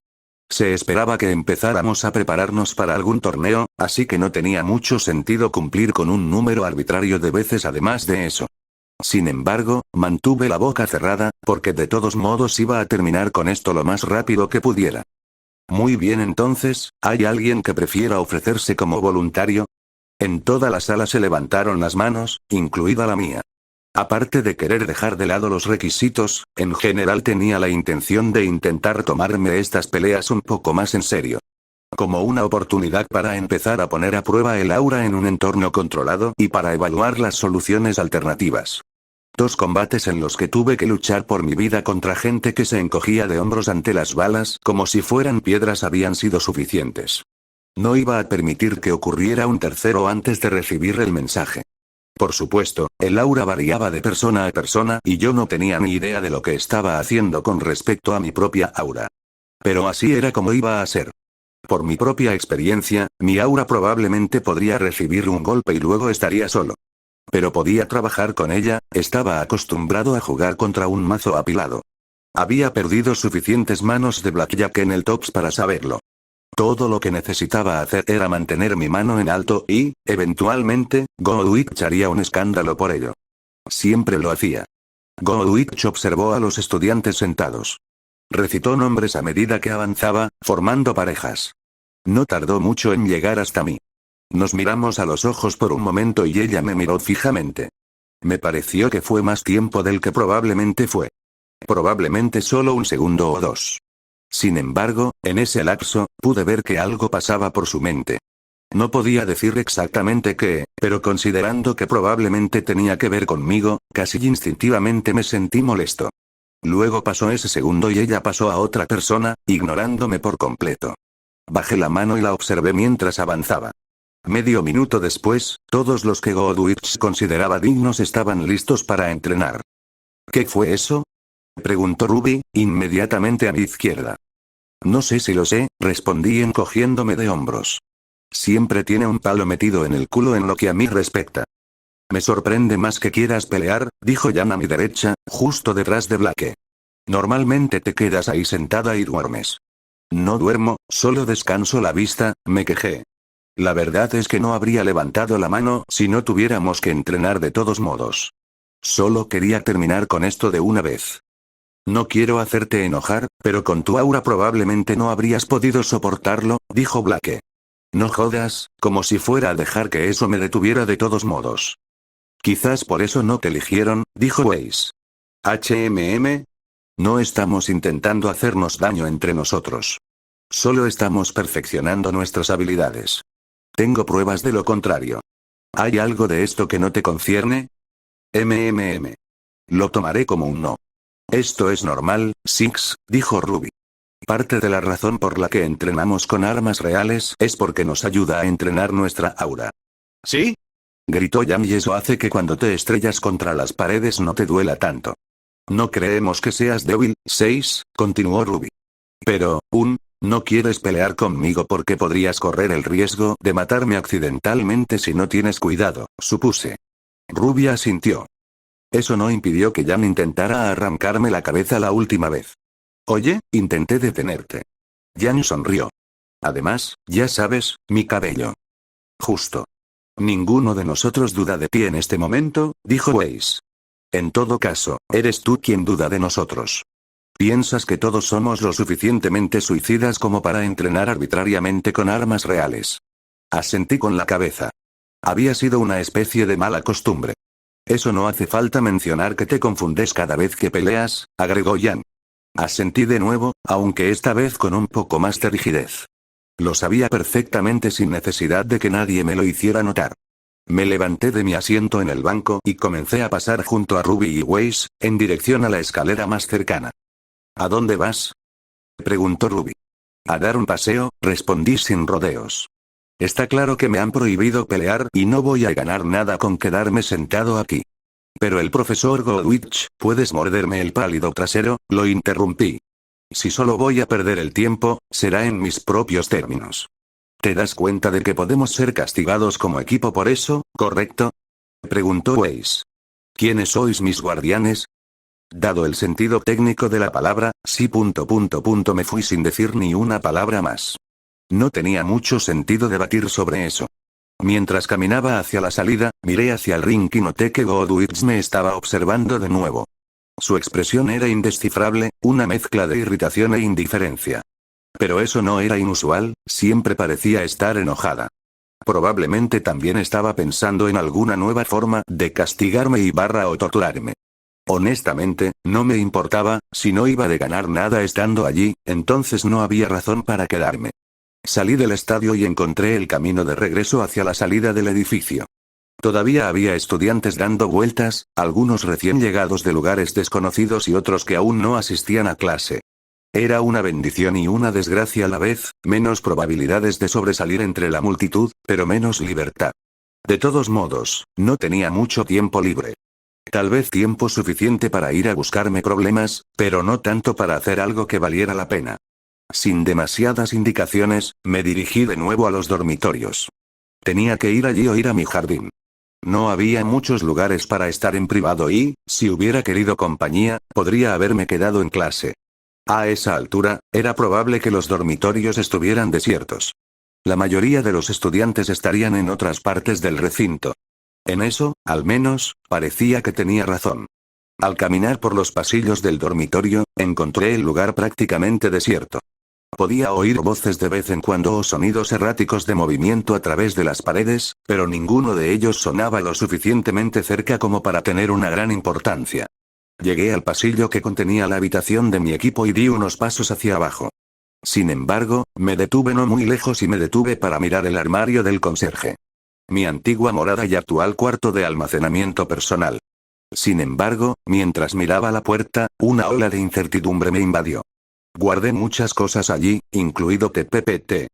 Se esperaba que empezáramos a prepararnos para algún torneo, así que no tenía mucho sentido cumplir con un número arbitrario de veces además de eso. Sin embargo, mantuve la boca cerrada, porque de todos modos iba a terminar con esto lo más rápido que pudiera. Muy bien, entonces, ¿hay alguien que prefiera ofrecerse como voluntario? En toda la sala se levantaron las manos, incluida la mía. Aparte de querer dejar de lado los requisitos, en general tenía la intención de intentar tomarme estas peleas un poco más en serio. Como una oportunidad para empezar a poner a prueba el aura en un entorno controlado y para evaluar las soluciones alternativas. 2 combates en los que tuve que luchar por mi vida contra gente que se encogía de hombros ante las balas como si fueran piedras habían sido suficientes. No iba a permitir que ocurriera un tercero antes de recibir el mensaje. Por supuesto, el aura variaba de persona a persona y yo no tenía ni idea de lo que estaba haciendo con respecto a mi propia aura. Pero así era como iba a ser. Por mi propia experiencia, mi aura probablemente podría recibir un golpe y luego estaría solo. Pero podía trabajar con ella, estaba acostumbrado a jugar contra un mazo apilado. Había perdido suficientes manos de blackjack en el tops para saberlo. Todo lo que necesitaba hacer era mantener mi mano en alto y, eventualmente, Goodwitch haría un escándalo por ello. Siempre lo hacía. Goodwitch observó a los estudiantes sentados. Recitó nombres a medida que avanzaba, formando parejas. No tardó mucho en llegar hasta mí. Nos miramos a los ojos por un momento y ella me miró fijamente. Me pareció que fue más tiempo del que probablemente fue. Probablemente solo un segundo o 2. Sin embargo, en ese lapso, pude ver que algo pasaba por su mente. No podía decir exactamente qué, pero considerando que probablemente tenía que ver conmigo, casi instintivamente me sentí molesto. Luego pasó ese segundo y ella pasó a otra persona, ignorándome por completo. Bajé la mano y la observé mientras avanzaba. Medio minuto después, todos los que Goodwitch consideraba dignos estaban listos para entrenar. ¿Qué fue eso?, preguntó Ruby, inmediatamente a mi izquierda. No sé si lo sé, respondí encogiéndome de hombros. Siempre tiene un palo metido en el culo en lo que a mí respecta. Me sorprende más que quieras pelear, dijo Jan a mi derecha, justo detrás de Blake. Normalmente te quedas ahí sentada y duermes. No duermo, solo descanso la vista, me quejé. La verdad es que no habría levantado la mano si no tuviéramos que entrenar de todos modos. Solo quería terminar con esto de una vez. No quiero hacerte enojar, pero con tu aura probablemente no habrías podido soportarlo, dijo Blake. No jodas, como si fuera a dejar que eso me detuviera de todos modos. Quizás por eso no te eligieron, dijo Weiss. No estamos intentando hacernos daño entre nosotros. Solo estamos perfeccionando nuestras habilidades. Tengo pruebas de lo contrario. ¿Hay algo de esto que no te concierne? Lo tomaré como un no. Esto es normal, Six, dijo Ruby. Parte de la razón por la que entrenamos con armas reales es porque nos ayuda a entrenar nuestra aura. ¿Sí?, gritó Jan, y eso hace que cuando te estrellas contra las paredes no te duela tanto. No creemos que seas débil, 6, continuó Ruby. Pero, no quieres pelear conmigo porque podrías correr el riesgo de matarme accidentalmente si no tienes cuidado, supuse. Ruby asintió. Eso no impidió que Jan intentara arrancarme la cabeza la última vez. Oye, intenté detenerte. Jan sonrió. Además, ya sabes, mi cabello. Justo. Ninguno de nosotros duda de ti en este momento, dijo Weiss. En todo caso, eres tú quien duda de nosotros. ¿Piensas que todos somos lo suficientemente suicidas como para entrenar arbitrariamente con armas reales? Asentí con la cabeza. Había sido una especie de mala costumbre. Eso no hace falta mencionar que te confundes cada vez que peleas, agregó Jan. Asentí de nuevo, aunque esta vez con un poco más de rigidez. Lo sabía perfectamente sin necesidad de que nadie me lo hiciera notar. Me levanté de mi asiento en el banco y comencé a pasar junto a Ruby y Weiss, en dirección a la escalera más cercana. ¿A dónde vas?, preguntó Ruby. A dar un paseo, respondí sin rodeos. Está claro que me han prohibido pelear y no voy a ganar nada con quedarme sentado aquí. Pero el profesor Goodwitch, ¿puedes morderme el pálido trasero?, lo interrumpí. Si solo voy a perder el tiempo, será en mis propios términos. ¿Te das cuenta de que podemos ser castigados como equipo por eso, correcto?, preguntó Weiss. ¿Quiénes sois mis guardianes? Dado el sentido técnico de la palabra, sí. Me fui sin decir ni una palabra más. No tenía mucho sentido debatir sobre eso. Mientras caminaba hacia la salida, miré hacia el ring y noté que Goodwitch me estaba observando de nuevo. Su expresión era indescifrable, una mezcla de irritación e indiferencia. Pero eso no era inusual, siempre parecía estar enojada. Probablemente también estaba pensando en alguna nueva forma de castigarme o torturarme. Honestamente, no me importaba, si no iba de ganar nada estando allí, entonces no había razón para quedarme. Salí del estadio y encontré el camino de regreso hacia la salida del edificio. Todavía había estudiantes dando vueltas, algunos recién llegados de lugares desconocidos y otros que aún no asistían a clase. Era una bendición y una desgracia a la vez, menos probabilidades de sobresalir entre la multitud, pero menos libertad. De todos modos, no tenía mucho tiempo libre. Tal vez tiempo suficiente para ir a buscarme problemas, pero no tanto para hacer algo que valiera la pena. Sin demasiadas indicaciones, me dirigí de nuevo a los dormitorios. Tenía que ir allí o ir a mi jardín. No había muchos lugares para estar en privado y, si hubiera querido compañía, podría haberme quedado en clase. A esa altura, era probable que los dormitorios estuvieran desiertos. La mayoría de los estudiantes estarían en otras partes del recinto. En eso, al menos, parecía que tenía razón. Al caminar por los pasillos del dormitorio, encontré el lugar prácticamente desierto. Podía oír voces de vez en cuando o sonidos erráticos de movimiento a través de las paredes, pero ninguno de ellos sonaba lo suficientemente cerca como para tener una gran importancia. Llegué al pasillo que contenía la habitación de mi equipo y di unos pasos hacia abajo. Sin embargo, me detuve no muy lejos y me detuve para mirar el armario del conserje. Mi antigua morada y actual cuarto de almacenamiento personal. Sin embargo, mientras miraba la puerta, una ola de incertidumbre me invadió. Guardé muchas cosas allí, incluido TPPT.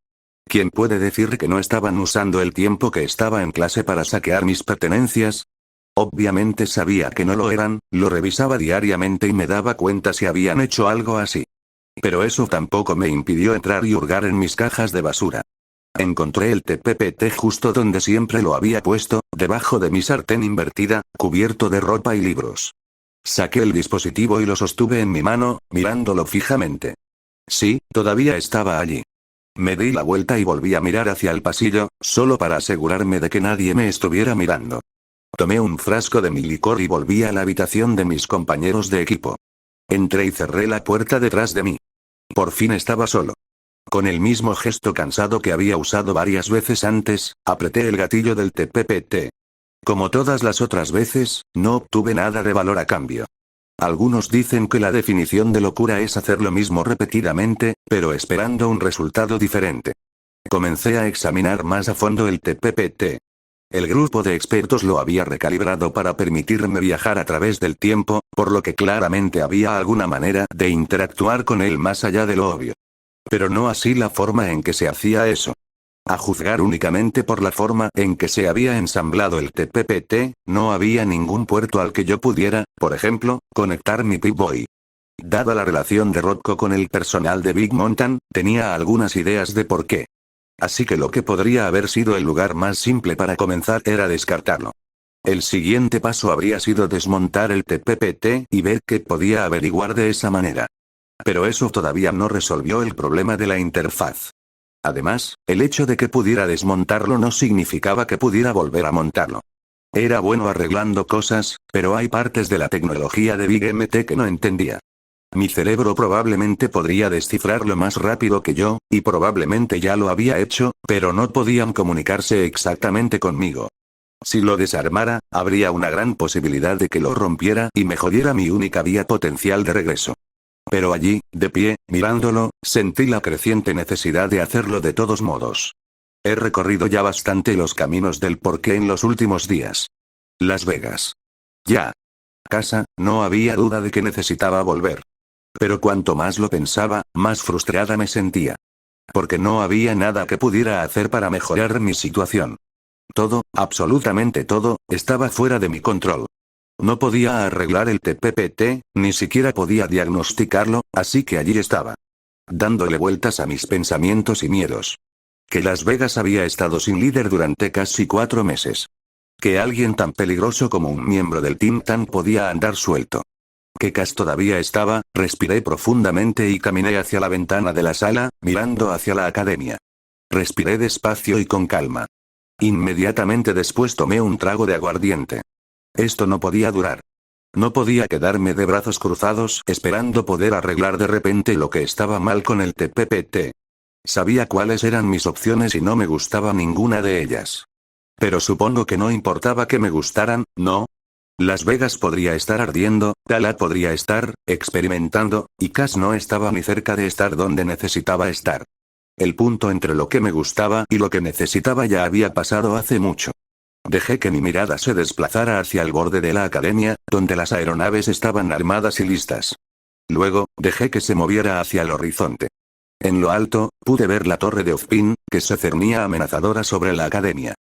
¿Quién puede decir que no estaban usando el tiempo que estaba en clase para saquear mis pertenencias? Obviamente sabía que no lo eran, lo revisaba diariamente y me daba cuenta si habían hecho algo así. Pero eso tampoco me impidió entrar y hurgar en mis cajas de basura. Encontré el TPPT justo donde siempre lo había puesto, debajo de mi sartén invertida, cubierto de ropa y libros. Saqué el dispositivo y lo sostuve en mi mano, mirándolo fijamente. Sí, todavía estaba allí. Me di la vuelta y volví a mirar hacia el pasillo, solo para asegurarme de que nadie me estuviera mirando. Tomé un frasco de mi licor y volví a la habitación de mis compañeros de equipo. Entré y cerré la puerta detrás de mí. Por fin estaba solo. Con el mismo gesto cansado que había usado varias veces antes, apreté el gatillo del TPPT. Como todas las otras veces, no obtuve nada de valor a cambio. Algunos dicen que la definición de locura es hacer lo mismo repetidamente, pero esperando un resultado diferente. Comencé a examinar más a fondo el TPPT. El grupo de expertos lo había recalibrado para permitirme viajar a través del tiempo, por lo que claramente había alguna manera de interactuar con él más allá de lo obvio. Pero no así la forma en que se hacía eso. A juzgar únicamente por la forma en que se había ensamblado el TPPT, no había ningún puerto al que yo pudiera, por ejemplo, conectar mi Pip-Boy. Dada la relación de Rothko con el personal de Big Mountain, tenía algunas ideas de por qué. Así que lo que podría haber sido el lugar más simple para comenzar era descartarlo. El siguiente paso habría sido desmontar el TPPT y ver qué podía averiguar de esa manera. Pero eso todavía no resolvió el problema de la interfaz. Además, el hecho de que pudiera desmontarlo no significaba que pudiera volver a montarlo. Era bueno arreglando cosas, pero hay partes de la tecnología de Big MT que no entendía. Mi cerebro probablemente podría descifrarlo más rápido que yo, y probablemente ya lo había hecho, pero no podían comunicarse exactamente conmigo. Si lo desarmara, habría una gran posibilidad de que lo rompiera y me jodiera mi única vía potencial de regreso. Pero allí, de pie, mirándolo, sentí la creciente necesidad de hacerlo de todos modos. He recorrido ya bastante los caminos del porqué en los últimos días. Las Vegas. Ya. Casa, no había duda de que necesitaba volver. Pero cuanto más lo pensaba, más frustrada me sentía. Porque no había nada que pudiera hacer para mejorar mi situación. Todo, absolutamente todo, estaba fuera de mi control. No podía arreglar el TPPT, ni siquiera podía diagnosticarlo, así que allí estaba. Dándole vueltas a mis pensamientos y miedos. Que Las Vegas había estado sin líder durante casi 4 meses. Que alguien tan peligroso como un miembro del Team Tan podía andar suelto. Que Cass todavía estaba, respiré profundamente y caminé hacia la ventana de la sala, mirando hacia la academia. Respiré despacio y con calma. Inmediatamente después tomé un trago de aguardiente. Esto no podía durar. No podía quedarme de brazos cruzados esperando poder arreglar de repente lo que estaba mal con el TPPT. Sabía cuáles eran mis opciones y no me gustaba ninguna de ellas. Pero supongo que no importaba que me gustaran, ¿no? Las Vegas podría estar ardiendo, Talat podría estar experimentando, y Cass no estaba ni cerca de estar donde necesitaba estar. El punto entre lo que me gustaba y lo que necesitaba ya había pasado hace mucho. Dejé que mi mirada se desplazara hacia el borde de la academia, donde las aeronaves estaban armadas y listas. Luego, dejé que se moviera hacia el horizonte. En lo alto, pude ver la torre de Ozpin, que se cernía amenazadora sobre la academia.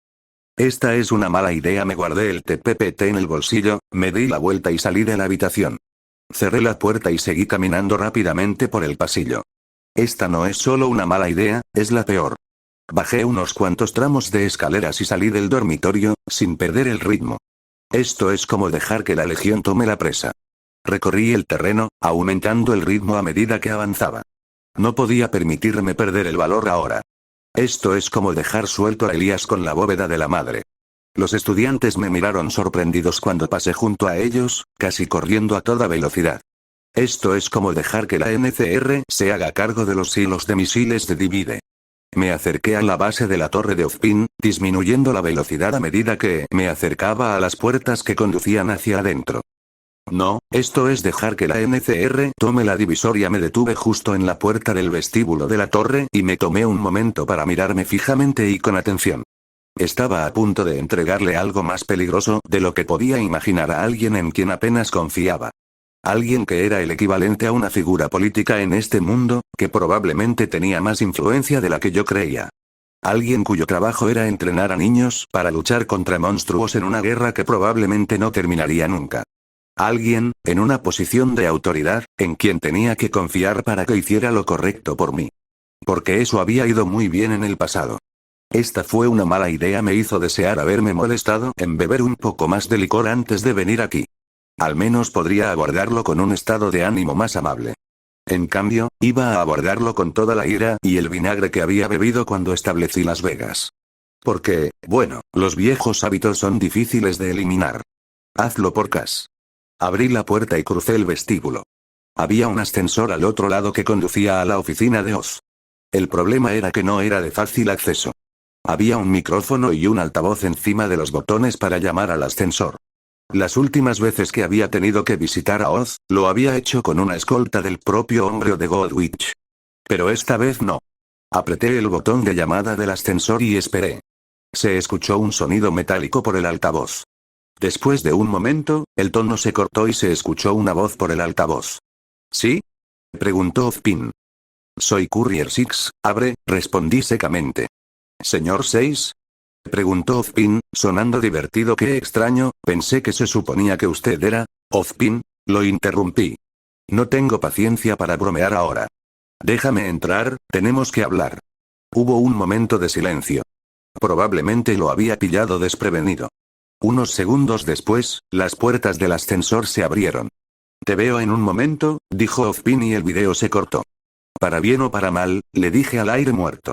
Esta es una mala idea. Me guardé el TPPT en el bolsillo, me di la vuelta y salí de la habitación. Cerré la puerta y seguí caminando rápidamente por el pasillo. Esta no es solo una mala idea, es la peor. Bajé unos cuantos tramos de escaleras y salí del dormitorio, sin perder el ritmo. Esto es como dejar que la legión tome la presa. Recorrí el terreno, aumentando el ritmo a medida que avanzaba. No podía permitirme perder el valor ahora. Esto es como dejar suelto a Elías con la bóveda de la madre. Los estudiantes me miraron sorprendidos cuando pasé junto a ellos, casi corriendo a toda velocidad. Esto es como dejar que la NCR se haga cargo de los silos de misiles de Divide. Me acerqué a la base de la torre de Ozpin, disminuyendo la velocidad a medida que me acercaba a las puertas que conducían hacia adentro. No, esto es dejar que la NCR tome la divisoria. Me detuve justo en la puerta del vestíbulo de la torre y me tomé un momento para mirarme fijamente y con atención. Estaba a punto de entregarle algo más peligroso de lo que podía imaginar a alguien en quien apenas confiaba. Alguien que era el equivalente a una figura política en este mundo, que probablemente tenía más influencia de la que yo creía. Alguien cuyo trabajo era entrenar a niños para luchar contra monstruos en una guerra que probablemente no terminaría nunca. Alguien, en una posición de autoridad, en quien tenía que confiar para que hiciera lo correcto por mí. Porque eso había ido muy bien en el pasado. Esta fue una mala idea. Me hizo desear haberme molestado en beber un poco más de licor antes de venir aquí. Al menos podría abordarlo con un estado de ánimo más amable. En cambio, iba a abordarlo con toda la ira y el vinagre que había bebido cuando establecí Las Vegas. Porque, bueno, los viejos hábitos son difíciles de eliminar. Hazlo por Cass. Abrí la puerta y crucé el vestíbulo. Había un ascensor al otro lado que conducía a la oficina de Oz. El problema era que no era de fácil acceso. Había un micrófono y un altavoz encima de los botones para llamar al ascensor. Las últimas veces que había tenido que visitar a Oz, lo había hecho con una escolta del propio hombre de Godwich. Pero esta vez no. Apreté el botón de llamada del ascensor y esperé. Se escuchó un sonido metálico por el altavoz. Después de un momento, el tono se cortó y se escuchó una voz por el altavoz. ¿Sí? Preguntó Ozpin. Soy Courier 6, abre, respondí secamente. ¿Señor 6? Preguntó Ozpin, sonando divertido. Qué extraño, pensé que se suponía que usted era... Ozpin, lo interrumpí. No tengo paciencia para bromear ahora. Déjame entrar, tenemos que hablar. Hubo un momento de silencio. Probablemente lo había pillado desprevenido. Unos segundos después, las puertas del ascensor se abrieron. Te veo en un momento, dijo Ozpin y el video se cortó. Para bien o para mal, le dije al aire muerto.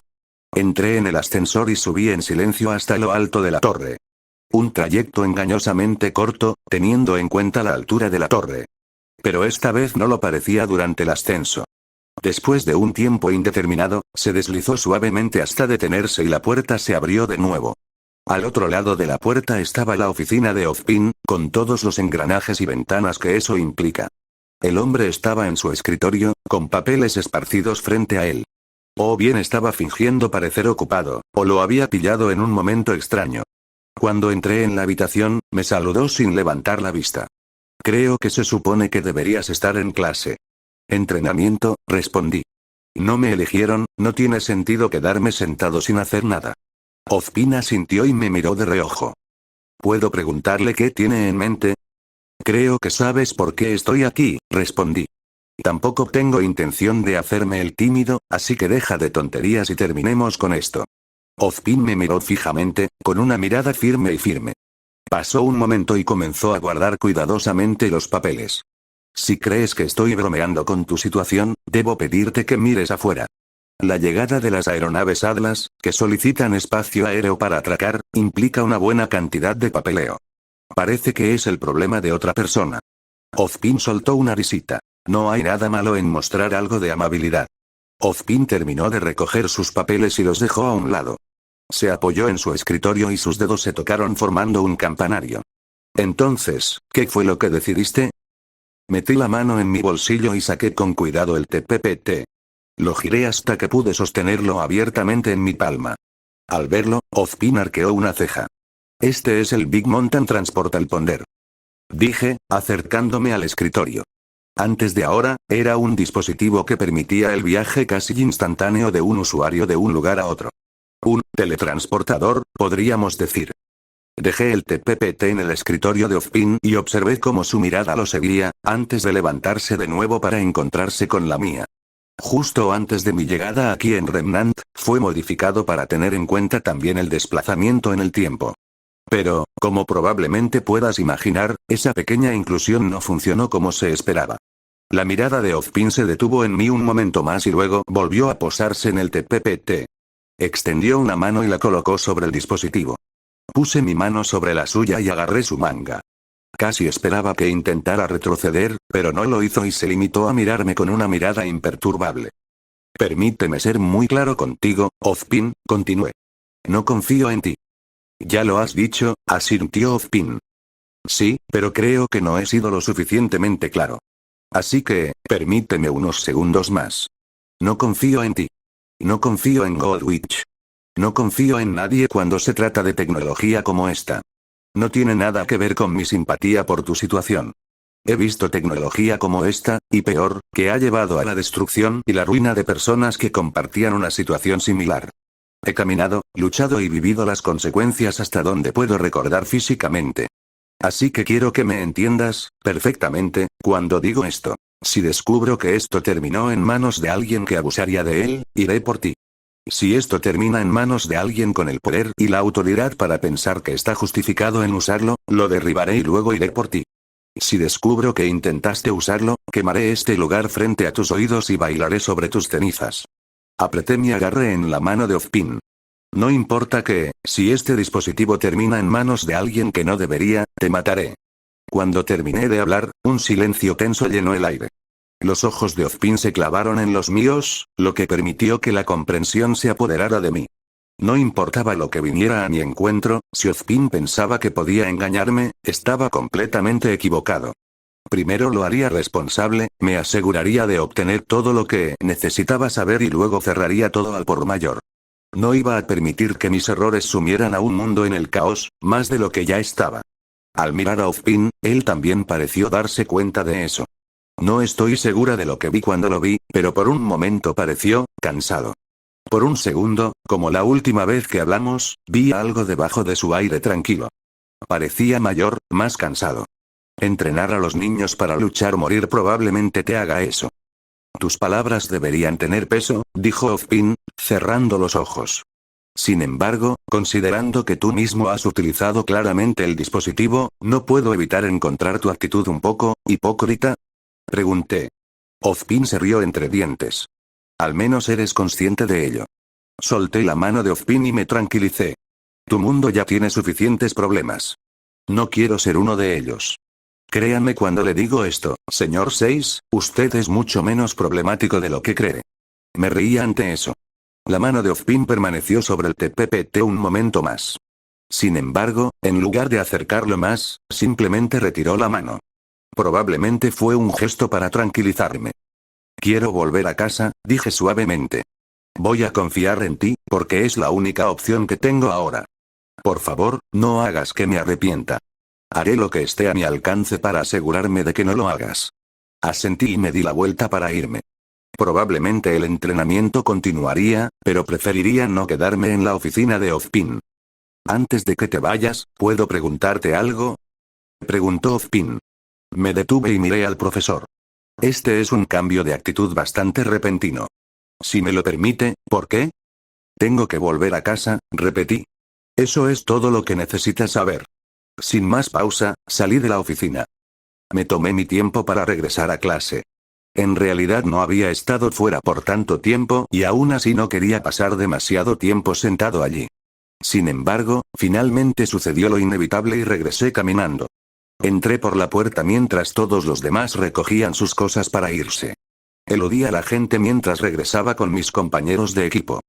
Entré en el ascensor y subí en silencio hasta lo alto de la torre. Un trayecto engañosamente corto, teniendo en cuenta la altura de la torre. Pero esta vez no lo parecía durante el ascenso. Después de un tiempo indeterminado, se deslizó suavemente hasta detenerse y la puerta se abrió de nuevo. Al otro lado de la puerta estaba la oficina de Ozpin, con todos los engranajes y ventanas que eso implica. El hombre estaba en su escritorio, con papeles esparcidos frente a él. O bien estaba fingiendo parecer ocupado, o lo había pillado en un momento extraño. Cuando entré en la habitación, me saludó sin levantar la vista. Creo que se supone que deberías estar en clase. Entrenamiento, respondí. No me eligieron, no tiene sentido quedarme sentado sin hacer nada. Ozpin asintió y me miró de reojo. ¿Puedo preguntarle qué tiene en mente? Creo que sabes por qué estoy aquí, respondí. Tampoco tengo intención de hacerme el tímido, así que deja de tonterías y terminemos con esto. Ozpin me miró fijamente, con una mirada firme y firme. Pasó un momento y comenzó a guardar cuidadosamente los papeles. Si crees que estoy bromeando con tu situación, debo pedirte que mires afuera. La llegada de las aeronaves Atlas, que solicitan espacio aéreo para atracar, implica una buena cantidad de papeleo. Parece que es el problema de otra persona. Ozpin soltó una risita. No hay nada malo en mostrar algo de amabilidad. Ozpin terminó de recoger sus papeles y los dejó a un lado. Se apoyó en su escritorio y sus dedos se tocaron formando un campanario. Entonces, ¿qué fue lo que decidiste? Metí la mano en mi bolsillo y saqué con cuidado el TPPT. Lo giré hasta que pude sostenerlo abiertamente en mi palma. Al verlo, Ozpin arqueó una ceja. Este es el Big Mountain Transportal Ponder. Dije, acercándome al escritorio. Antes de ahora, era un dispositivo que permitía el viaje casi instantáneo de un usuario de un lugar a otro. Un teletransportador, podríamos decir. Dejé el TPPT en el escritorio de Ozpin y observé cómo su mirada lo seguía, antes de levantarse de nuevo para encontrarse con la mía. Justo antes de mi llegada aquí en Remnant, fue modificado para tener en cuenta también el desplazamiento en el tiempo. Pero, como probablemente puedas imaginar, esa pequeña inclusión no funcionó como se esperaba. La mirada de Ozpin se detuvo en mí un momento más y luego volvió a posarse en el TPPT. Extendió una mano y la colocó sobre el dispositivo. Puse mi mano sobre la suya y agarré su manga. Casi esperaba que intentara retroceder, pero no lo hizo y se limitó a mirarme con una mirada imperturbable. Permíteme ser muy claro contigo, Ozpin, continué. No confío en ti. Ya lo has dicho, asintió Ozpin. Sí, pero creo que no he sido lo suficientemente claro. Así que, permíteme unos segundos más. No confío en ti. No confío en Goldwitch. No confío en nadie cuando se trata de tecnología como esta. No tiene nada que ver con mi simpatía por tu situación. He visto tecnología como esta, y peor, que ha llevado a la destrucción y la ruina de personas que compartían una situación similar. He caminado, luchado y vivido las consecuencias hasta donde puedo recordar físicamente. Así que quiero que me entiendas, perfectamente, cuando digo esto. Si descubro que esto terminó en manos de alguien que abusaría de él, iré por ti. Si esto termina en manos de alguien con el poder y la autoridad para pensar que está justificado en usarlo, lo derribaré y luego iré por ti. Si descubro que intentaste usarlo, quemaré este lugar frente a tus oídos y bailaré sobre tus cenizas. Apreté mi agarre en la mano de Ozpin. No importa que, si este dispositivo termina en manos de alguien que no debería, te mataré. Cuando terminé de hablar, un silencio tenso llenó el aire. Los ojos de Ozpin se clavaron en los míos, lo que permitió que la comprensión se apoderara de mí. No importaba lo que viniera a mi encuentro, si Ozpin pensaba que podía engañarme, estaba completamente equivocado. Primero lo haría responsable, me aseguraría de obtener todo lo que necesitaba saber y luego cerraría todo al por mayor. No iba a permitir que mis errores sumieran a un mundo en el caos, más de lo que ya estaba. Al mirar a Ozpin, él también pareció darse cuenta de eso. No estoy segura de lo que vi cuando lo vi, pero por un momento pareció cansado. Por un segundo, como la última vez que hablamos, vi algo debajo de su aire tranquilo. Parecía mayor, más cansado. Entrenar a los niños para luchar o morir probablemente te haga eso. Tus palabras deberían tener peso, dijo Ozpin, cerrando los ojos. Sin embargo, considerando que tú mismo has utilizado claramente el dispositivo, ¿no puedo evitar encontrar tu actitud un poco hipócrita? Pregunté. Ozpin se rió entre dientes. Al menos eres consciente de ello. Solté la mano de Ozpin y me tranquilicé. Tu mundo ya tiene suficientes problemas. No quiero ser uno de ellos. Créanme cuando le digo esto, señor 6, usted es mucho menos problemático de lo que cree. Me reí ante eso. La mano de Ozpin permaneció sobre el TPPT un momento más. Sin embargo, en lugar de acercarlo más, simplemente retiró la mano. Probablemente fue un gesto para tranquilizarme. Quiero volver a casa, dije suavemente. Voy a confiar en ti, porque es la única opción que tengo ahora. Por favor, no hagas que me arrepienta. Haré lo que esté a mi alcance para asegurarme de que no lo hagas. Asentí y me di la vuelta para irme. Probablemente el entrenamiento continuaría, pero preferiría no quedarme en la oficina de Ozpin. Antes de que te vayas, ¿puedo preguntarte algo? Preguntó Ozpin. Me detuve y miré al profesor. Este es un cambio de actitud bastante repentino. Si me lo permite, ¿por qué? Tengo que volver a casa, repetí. Eso es todo lo que necesitas saber. Sin más pausa, salí de la oficina. Me tomé mi tiempo para regresar a clase. En realidad no había estado fuera por tanto tiempo y aún así no quería pasar demasiado tiempo sentado allí. Sin embargo, finalmente sucedió lo inevitable y regresé caminando. Entré por la puerta mientras todos los demás recogían sus cosas para irse. Eludí a la gente mientras regresaba con mis compañeros de equipo.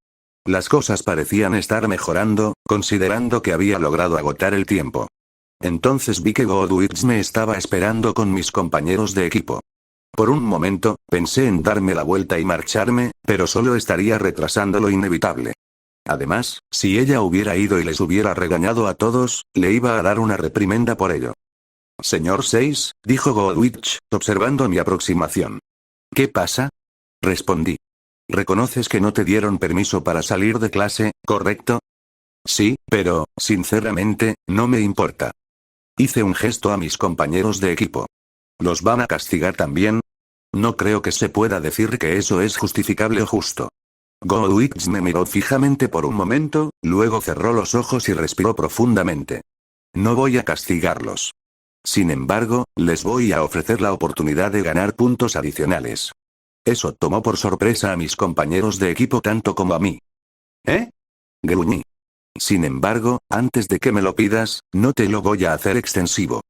Las cosas parecían estar mejorando, considerando que había logrado agotar el tiempo. Entonces vi que Godwitch me estaba esperando con mis compañeros de equipo. Por un momento, pensé en darme la vuelta y marcharme, pero solo estaría retrasando lo inevitable. Además, si ella hubiera ido y les hubiera regañado a todos, le iba a dar una reprimenda por ello. Señor 6, dijo Godwitch, observando mi aproximación. ¿Qué pasa? Respondí. Reconoces que no te dieron permiso para salir de clase, ¿correcto? Sí, pero, sinceramente, no me importa. Hice un gesto a mis compañeros de equipo. ¿Los van a castigar también? No creo que se pueda decir que eso es justificable o justo. Godwitch me miró fijamente por un momento, luego cerró los ojos y respiró profundamente. No voy a castigarlos. Sin embargo, les voy a ofrecer la oportunidad de ganar puntos adicionales. Eso tomó por sorpresa a mis compañeros de equipo tanto como a mí. ¿Eh? Gruñí. Sin embargo, antes de que me lo pidas, no te lo voy a hacer extensivo.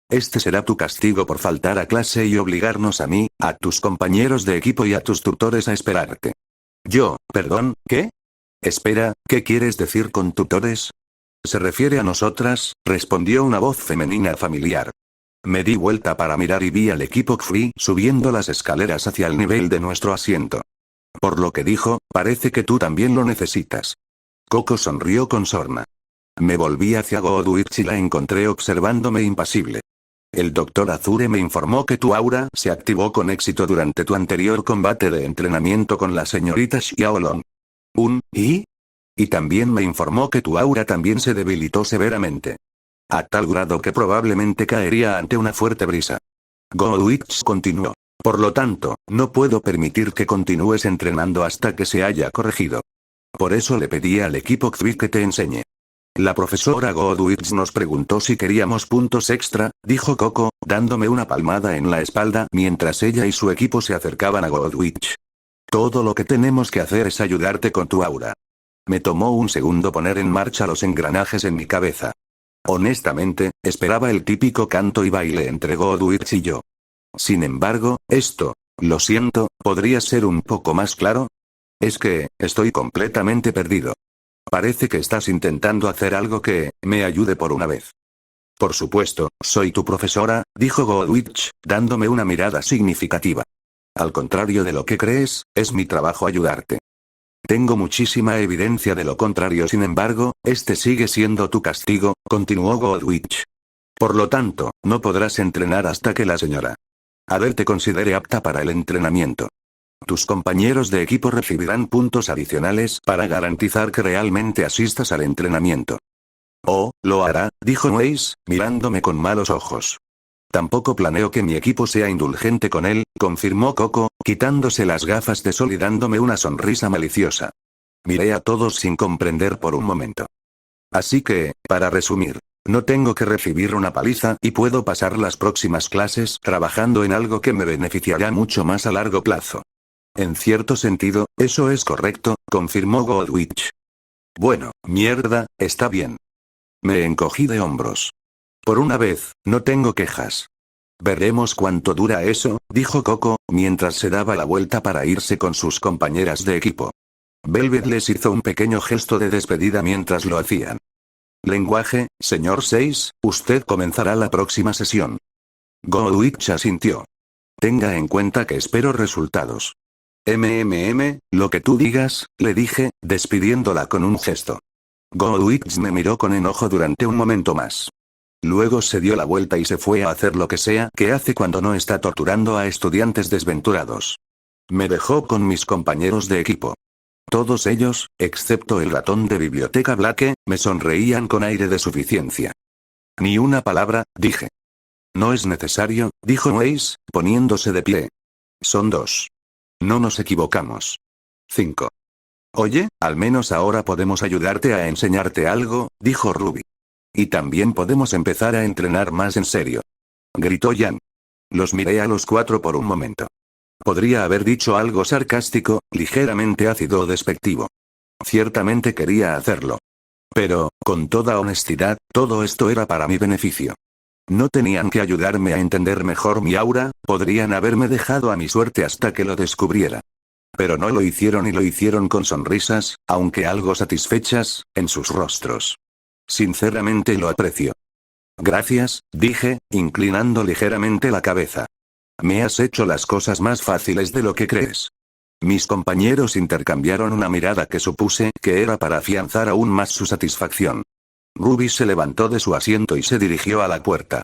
Este será tu castigo por faltar a clase y obligarnos a mí, a tus compañeros de equipo y a tus tutores a esperarte. Perdón, ¿qué? Espera, ¿qué quieres decir con tutores? Se refiere a nosotras, respondió una voz femenina familiar. Me di vuelta para mirar y vi al equipo Free subiendo las escaleras hacia el nivel de nuestro asiento. Por lo que dijo, parece que tú también lo necesitas. Coco sonrió con sorna. Me volví hacia Godwitch y la encontré observándome impasible. El Dr. Azure me informó que tu aura se activó con éxito durante tu anterior combate de entrenamiento con la señorita Xiaolong. ¿Y? Y también me informó que tu aura también se debilitó severamente. A tal grado que probablemente caería ante una fuerte brisa. Godwitch continuó. Por lo tanto, no puedo permitir que continúes entrenando hasta que se haya corregido. Por eso le pedí al equipo Xvi que te enseñe. La profesora Godwitch nos preguntó si queríamos puntos extra, dijo Coco, dándome una palmada en la espalda mientras ella y su equipo se acercaban a Godwitch. Todo lo que tenemos que hacer es ayudarte con tu aura. Me tomó un segundo poner en marcha los engranajes en mi cabeza. Honestamente, esperaba el típico canto y baile entre Godwitch y yo. Sin embargo, lo siento, ¿podría ser un poco más claro? Es que, estoy completamente perdido. Parece que estás intentando hacer algo que me ayude por una vez. Por supuesto, soy tu profesora, dijo Godwitch, dándome una mirada significativa. Al contrario de lo que crees, es mi trabajo ayudarte. Tengo muchísima evidencia de lo contrario, sin embargo, este sigue siendo tu castigo, continuó Godwitch. Por lo tanto, no podrás entrenar hasta que la señora Adele te considere apta para el entrenamiento. Tus compañeros de equipo recibirán puntos adicionales para garantizar que realmente asistas al entrenamiento. Oh, lo hará, dijo Weiss, mirándome con malos ojos. Tampoco planeo que mi equipo sea indulgente con él, confirmó Coco, quitándose las gafas de sol y dándome una sonrisa maliciosa. Miré a todos sin comprender por un momento. Así que, para resumir, no tengo que recibir una paliza y puedo pasar las próximas clases trabajando en algo que me beneficiará mucho más a largo plazo. En cierto sentido, eso es correcto, confirmó Godwitch. Bueno, mierda, está bien. Me encogí de hombros. Por una vez, no tengo quejas. Veremos cuánto dura eso, dijo Coco, mientras se daba la vuelta para irse con sus compañeras de equipo. Velvet les hizo un pequeño gesto de despedida mientras lo hacían. Lenguaje, señor 6, usted comenzará la próxima sesión. Godwitch asintió. Tenga en cuenta que espero resultados. Lo que tú digas, le dije, despidiéndola con un gesto. Godwitch me miró con enojo durante un momento más. Luego se dio la vuelta y se fue a hacer lo que sea que hace cuando no está torturando a estudiantes desventurados. Me dejó con mis compañeros de equipo. Todos ellos, excepto el ratón de biblioteca Blake, me sonreían con aire de suficiencia. Ni una palabra, dije. No es necesario, dijo Weiss, poniéndose de pie. Son 2. No nos equivocamos. 5. Oye, al menos ahora podemos ayudarte a enseñarte algo, dijo Ruby. Y también podemos empezar a entrenar más en serio. Gritó Jan. Los miré a los 4 por un momento. Podría haber dicho algo sarcástico, ligeramente ácido o despectivo. Ciertamente quería hacerlo. Pero, con toda honestidad, todo esto era para mi beneficio. No tenían que ayudarme a entender mejor mi aura, podrían haberme dejado a mi suerte hasta que lo descubriera. Pero no lo hicieron y lo hicieron con sonrisas, aunque algo satisfechas, en sus rostros. Sinceramente lo aprecio. Gracias, dije, inclinando ligeramente la cabeza. Me has hecho las cosas más fáciles de lo que crees. Mis compañeros intercambiaron una mirada que supuse que era para afianzar aún más su satisfacción. Ruby se levantó de su asiento y se dirigió a la puerta.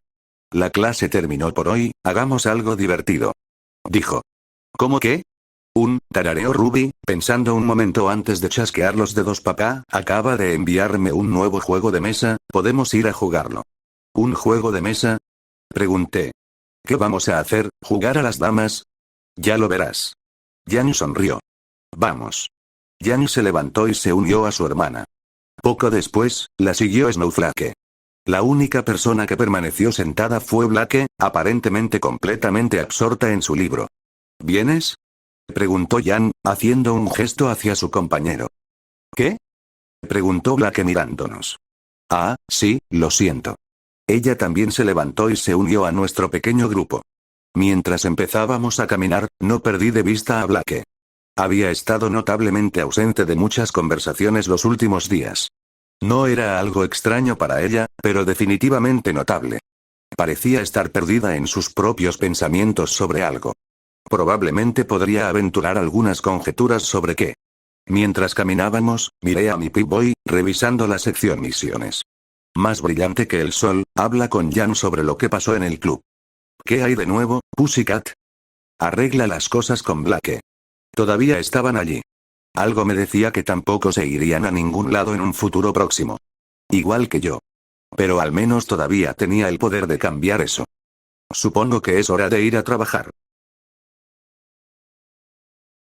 La clase terminó por hoy, hagamos algo divertido. Dijo. ¿Cómo qué? Tarareó Ruby, pensando un momento antes de chasquear los dedos. Papá acaba de enviarme un nuevo juego de mesa, podemos ir a jugarlo. ¿Un juego de mesa? Pregunté. ¿Qué vamos a hacer, jugar a las damas? Ya lo verás. Jan sonrió. Vamos. Jan se levantó y se unió a su hermana. Poco después, la siguió Snowflake. La única persona que permaneció sentada fue Blake, aparentemente completamente absorta en su libro. ¿Vienes? Preguntó Jan, haciendo un gesto hacia su compañero. ¿Qué? Preguntó Blake mirándonos. Ah, sí, lo siento. Ella también se levantó y se unió a nuestro pequeño grupo. Mientras empezábamos a caminar, no perdí de vista a Blake. Había estado notablemente ausente de muchas conversaciones los últimos días. No era algo extraño para ella, pero definitivamente notable. Parecía estar perdida en sus propios pensamientos sobre algo. Probablemente podría aventurar algunas conjeturas sobre qué. Mientras caminábamos, miré a mi Pip-Boy, revisando la sección misiones. Más brillante que el sol, habla con Jan sobre lo que pasó en el club. ¿Qué hay de nuevo, Pussycat? Arregla las cosas con Blake. Todavía estaban allí. Algo me decía que tampoco se irían a ningún lado en un futuro próximo. Igual que yo. Pero al menos todavía tenía el poder de cambiar eso. Supongo que es hora de ir a trabajar.